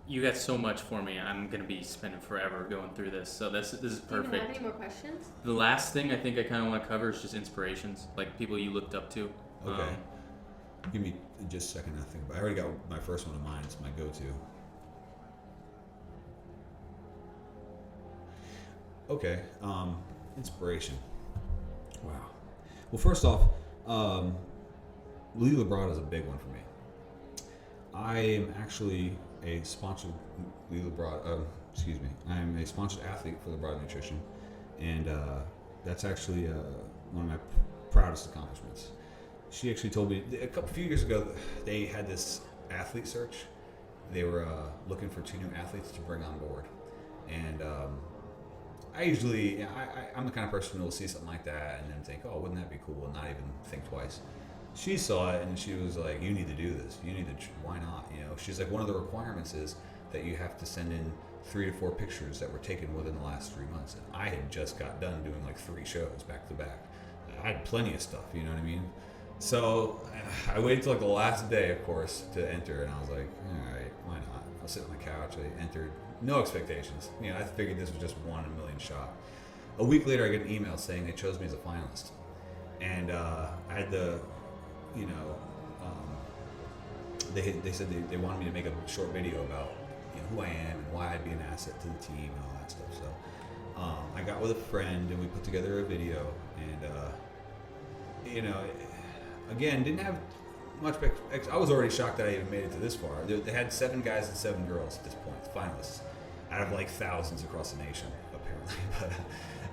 You got so much for me. I'm going to be spending forever going through this. So this is perfect.
Do you have any more questions?
The last thing I think I kind of want to cover is just inspirations, like people you looked up to.
Okay. Give me just a second to think about it. I already got my first one in mind. It's my go-to. Okay. Inspiration. Wow. Well, first off, Lee Labrada is a big one for me. I am actually a sponsored I'm a sponsored athlete for Labrada Nutrition, and that's actually one of my proudest accomplishments. She actually told me a few years ago they had this athlete search. They were looking for 2 new athletes to bring on board, and I'm the kind of person who will see something like that and then think, oh, wouldn't that be cool, and not even think twice. She saw it and she was like, you need to do this. You need to, why not? You know, she's like, one of the requirements is that you have to send in 3 to 4 pictures that were taken within the last 3 months. And I had just got done doing like 3 shows back to back. I had plenty of stuff, you know what I mean? So I waited till like the last day, of course, to enter, and I was like, all right, why not? I was sitting on the couch, I entered, no expectations. You know, I figured this was just 1 in a million shot. A week later, I get an email saying they chose me as a finalist. And I had the, you know, they said they wanted me to make a short video about, you know, who I am and why I'd be an asset to the team and all that stuff. So I got with a friend and we put together a video, and you know, again, didn't have much. I was already shocked that I even made it to this far. They had 7 guys and 7 girls at this point, finalists, out of like thousands across the nation, apparently.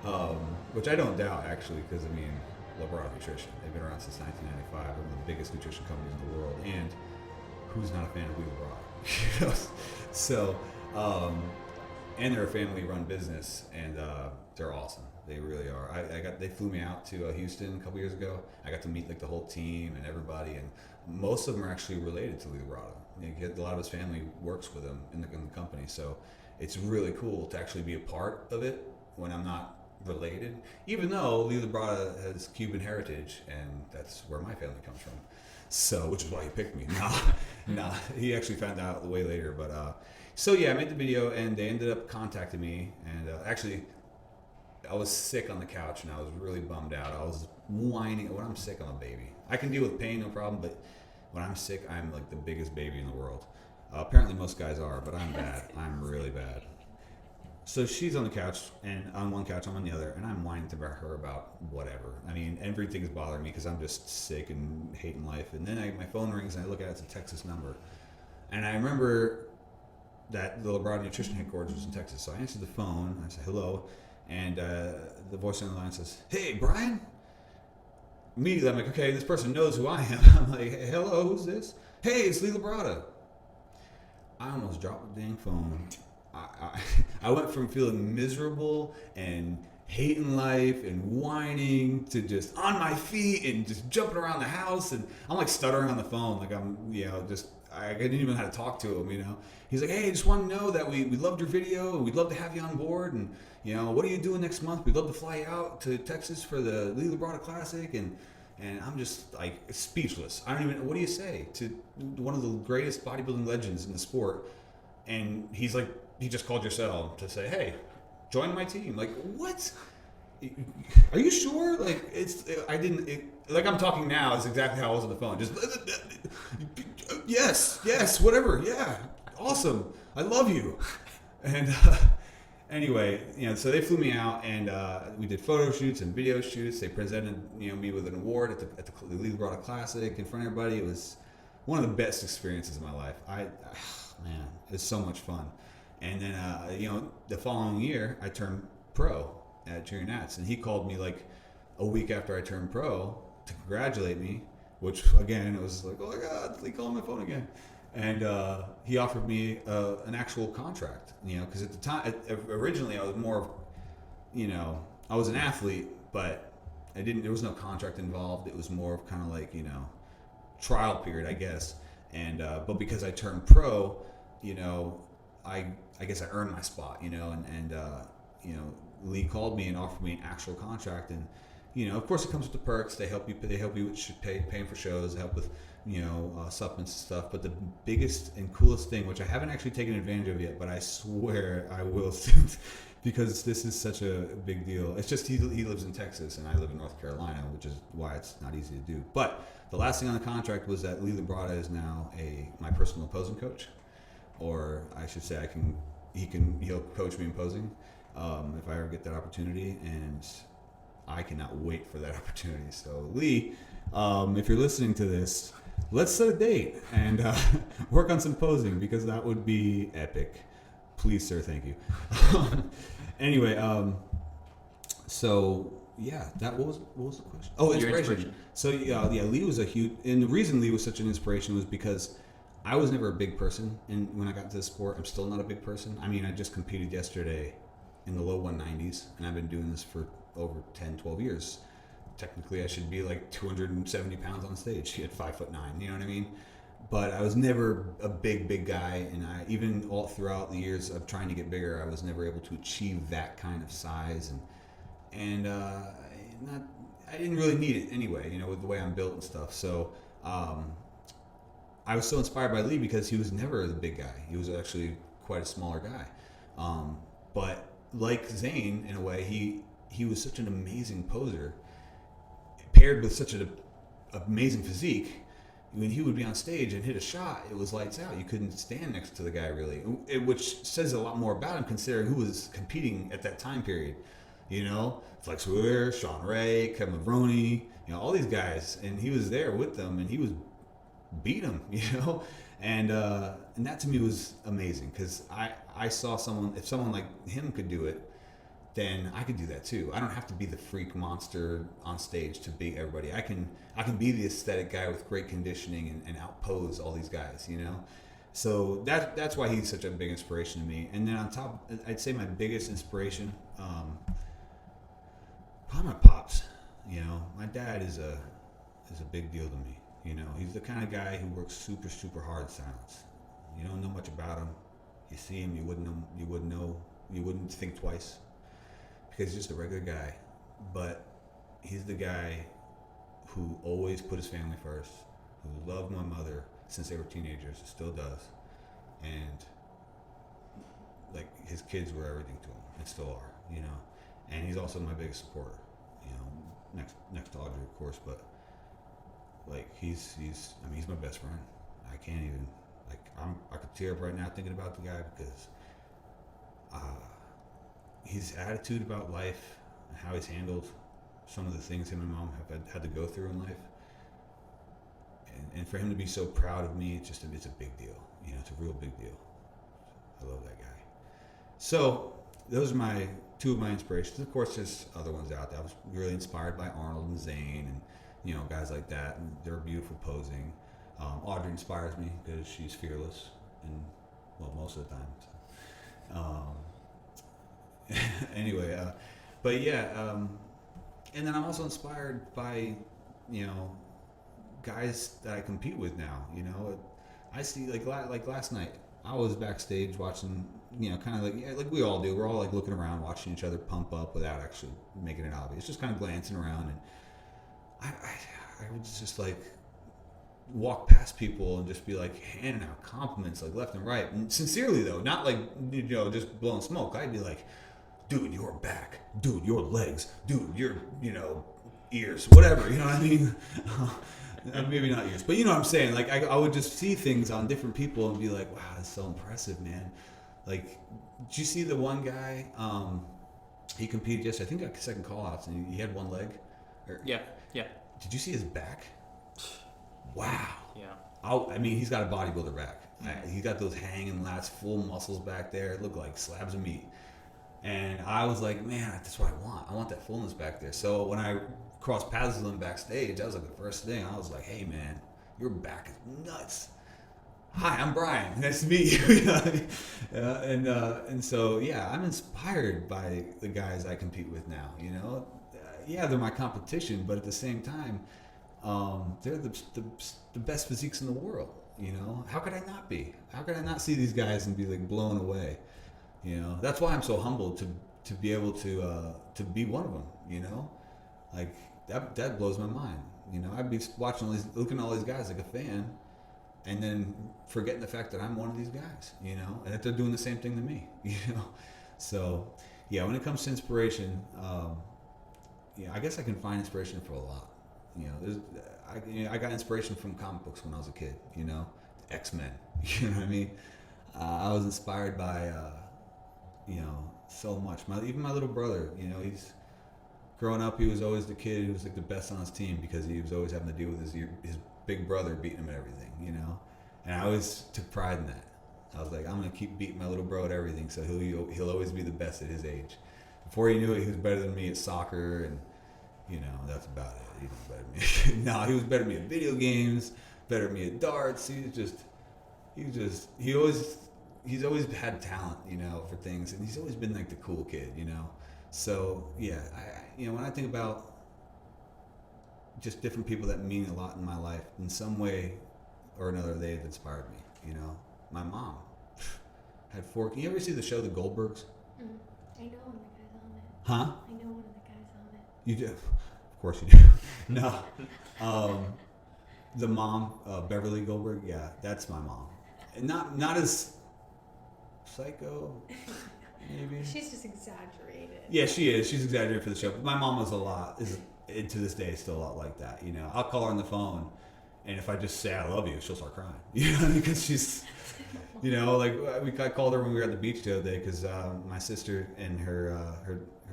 But which I don't doubt actually, because I mean, Labrada Nutrition. They've been around since 1995. They're one of the biggest nutrition companies in the world. And who's not a fan of Lee Labrada? You know? So, and they're a family-run business, and they're awesome. They really are. They flew me out to Houston a couple years ago. I got to meet like the whole team and everybody, and most of them are actually related to Lee Labrada. A lot of his family works with him in the company, so it's really cool to actually be a part of it when I'm not related, even though Lee Labrada has Cuban heritage, and that's where my family comes from. So, which is why he picked me. Nah, he actually found out way later. But so yeah, I made the video, and they ended up contacting me. And actually, I was sick on the couch, and I was really bummed out. I was whining. When I'm sick, I'm a baby. I can deal with pain, no problem. But when I'm sick, I'm like the biggest baby in the world. Apparently, most guys are, but I'm bad. I'm really bad. So she's on the couch, and on one couch, I'm on the other, and I'm whining to her about whatever. I mean, everything's bothering me because I'm just sick and hating life. And then my phone rings, and I look at it, it's a Texas number. And I remember that the Labrada Nutrition headquarters was in Texas. So I answered the phone, I said, hello, and the voice on the line says, hey, Brian? Immediately, I'm like, okay, this person knows who I am. I'm like, hey, hello, who's this? Hey, it's Lee Labrada. I almost dropped the dang phone. I went from feeling miserable and hating life and whining to just on my feet and just jumping around the house, and I'm like stuttering on the phone, like I'm, I didn't even know how to talk to him, He's like, hey, I just want to know that we loved your video and we'd love to have you on board, and what are you doing next month? We'd love to fly you out to Texas for the Lee Labrada Classic, and I'm just like speechless. I don't even, what do you say to one of the greatest bodybuilding legends in the sport? And he's like, he just called your cell to say, hey, join my team. Like, what? Are you sure? Like, like I'm talking now is exactly how I was on the phone. Just, yes, whatever. Yeah, awesome. I love you. And anyway, so they flew me out, and we did photo shoots and video shoots. They presented, me with an award at the Lee Labrada Classic in front of everybody. It was one of the best experiences of my life. Man, it's so much fun. And then, the following year, I turned pro at Junior Nats, and he called me like a week after I turned pro to congratulate me, which again, it was like, oh my God, he called my phone again. And he offered me an actual contract, because at the time, originally I was more of, I was an athlete, but there was no contract involved. It was more of kind of like, trial period, I guess. And, but because I turned pro, I guess I earned my spot, and Lee called me and offered me an actual contract, and of course it comes with the perks. They help you with paying for shows, they help with supplements and stuff. But the biggest and coolest thing, which I haven't actually taken advantage of yet, but I swear I will soon, because this is such a big deal. It's just he lives in Texas and I live in North Carolina, which is why it's not easy to do. But the last thing on the contract was that Lee Labrada is now my personal opposing coach. Or I should say, he'll coach me in posing if I ever get that opportunity, and I cannot wait for that opportunity. So Lee, if you're listening to this, let's set a date and work on some posing, because that would be epic. Please, sir, thank you. Anyway, so yeah, what was the question? Oh, inspiration. So yeah, Lee was a huge, and the reason Lee was such an inspiration was because I was never a big person, and when I got into the sport, I'm still not a big person. I mean, I just competed yesterday in the low 190s, and I've been doing this for over 10, 12 years. Technically, I should be like 270 pounds on stage at 5'9", you know what I mean? But I was never a big guy, and even all throughout the years of trying to get bigger, I was never able to achieve that kind of size, and I didn't really need it anyway, with the way I'm built and stuff. So, I was so inspired by Lee because he was never the big guy. He was actually quite a smaller guy. But like Zane, in a way, he was such an amazing poser, paired with such an amazing physique. When he would be on stage and hit a shot, it was lights out. You couldn't stand next to the guy, really, which says a lot more about him considering who was competing at that time period. Flex Wheeler, Sean Ray, Kevin Ronnie, all these guys. And he was there with them, and he was beat him, and that to me was amazing, because I saw if someone like him could do it, then I could do that too. I don't have to be the freak monster on stage to beat everybody. I can be the aesthetic guy with great conditioning and outpose all these guys, So that's why he's such a big inspiration to me. And then on top, I'd say my biggest inspiration, probably my pops. My dad is a big deal to me. He's the kind of guy who works super, super hard in silence. You don't know much about him. You see him, you wouldn't think twice, because he's just a regular guy, but he's the guy who always put his family first, who loved my mother since they were teenagers, still does, and like his kids were everything to him and still are, you know. And he's also my biggest supporter, you know, next to Audrey, of course, but like he's my best friend. I can't even, like, I could tear up right now thinking about the guy because his attitude about life and how he's handled some of the things him and mom have had to go through in life, and for him to be so proud of me, it's a big deal. You know, it's a real big deal. I love that guy. So those are two of my inspirations. Of course, there's other ones out there. I was really inspired by Arnold and Zane and, you know, guys like that. And they're beautiful posing. Audrey inspires me because she's fearless, and well, most of the time. So. Anyway, but yeah, and then I'm also inspired by, you know, guys that I compete with now. You know, I see like last night. I was backstage watching, you know, kind of like we all do. We're all like looking around, watching each other pump up without actually making it obvious. Just kind of glancing around, and I would just like walk past people and just be like handing out compliments like left and right, and sincerely though, not like, you know, just blowing smoke. I'd be like, dude, your back, dude, your legs, dude, your, you know, ears, whatever, you know what I mean? Maybe not ears, but you know what I'm saying. Like I would just see things on different people and be like, wow, that's so impressive, man. Like, did you see the one guy? He competed yesterday. I think got second call-outs, and he had one leg.
Yeah.
Did you see his back? Wow.
Yeah.
I mean, he's got a bodybuilder back. He's got those hanging lats, full muscles back there. It looked like slabs of meat. And I was like, man, that's what I want. I want that fullness back there. So when I crossed paths with him backstage, that was like the first thing. I was like, hey, man, your back is nuts. Hi, I'm Brian. Nice to meet you. And so, yeah, I'm inspired by the guys I compete with now, you know. Yeah, they're my competition, but at the same time, they're the best physiques in the world, you know. How could I not be? How could I not see these guys and be like blown away? You know, that's why I'm so humbled to be able to be one of them, you know. Like that blows my mind. You know, I'd be watching looking at all these guys like a fan, and then forgetting the fact that I'm one of these guys, you know, and that they're doing the same thing to me, you know. So, yeah, when it comes to inspiration, yeah, I guess I can find inspiration for a lot. You know, I got inspiration from comic books when I was a kid. You know, X-Men. You know what I mean? I was inspired by, you know, so much. Even my little brother. You know, he's growing up. He was always the kid who was like the best on his team because he was always having to deal with his big brother beating him at everything. You know, and I always took pride in that. I was like, I'm gonna keep beating my little bro at everything, so he'll always be the best at his age. Before he knew it, he was better than me at soccer, and you know, that's about it. He was better than me. No, he was better than me at video games, better than me at darts. He's always had talent, you know, for things, and he's always been like the cool kid, you know. So yeah, you know, when I think about just different people that mean a lot in my life, in some way or another, they've inspired me. You know, my mom had 4. Can you ever see the show The Goldbergs?
I know one of the guys on it.
Huh?
I know one of the guys on it.
You do? Of course you do. No. The mom, Beverly Goldberg, yeah, that's my mom. And not as psycho, maybe.
She's just exaggerated.
Yeah, she is. She's exaggerated for the show. But my mom is to this day, still a lot like that. You know, I'll call her on the phone, and if I just say I love you, she'll start crying. You know, because she's, you know, like I called her when we were at the beach the other day because my sister and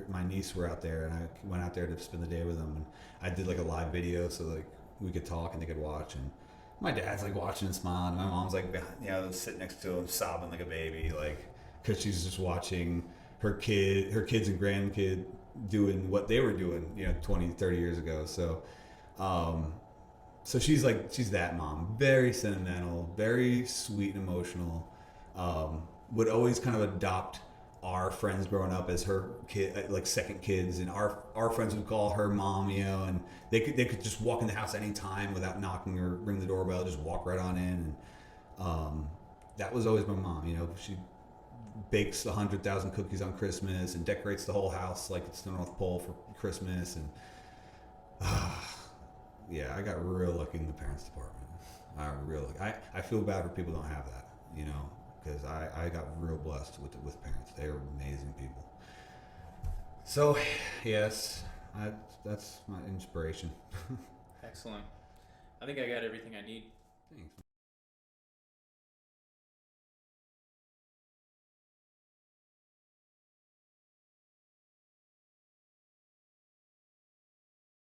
my niece were out there, and I went out there to spend the day with them, and I did like a live video so like we could talk and they could watch, and my dad's like watching and smiling, and my mom's like, you know, sitting next to him sobbing like a baby, like because she's just watching her kids and grandkid doing what they were doing, you know, 20, 30 years ago. So so she's that mom, very sentimental, very sweet and emotional, would always kind of adopt our friends growing up as her kid, like second kids, and our friends would call her mom, you know, and they could just walk in the house anytime without knocking or ring the doorbell, just walk right on in, and that was always my mom, you know. She bakes 100,000 cookies on Christmas and decorates the whole house like it's the North Pole for Christmas. And yeah, I got real lucky in the parents department. I feel bad for people who don't have that, you know, because I got real blessed with parents. They are amazing people. So, yes, that's my inspiration.
Excellent. I think I got everything I need.
Thanks.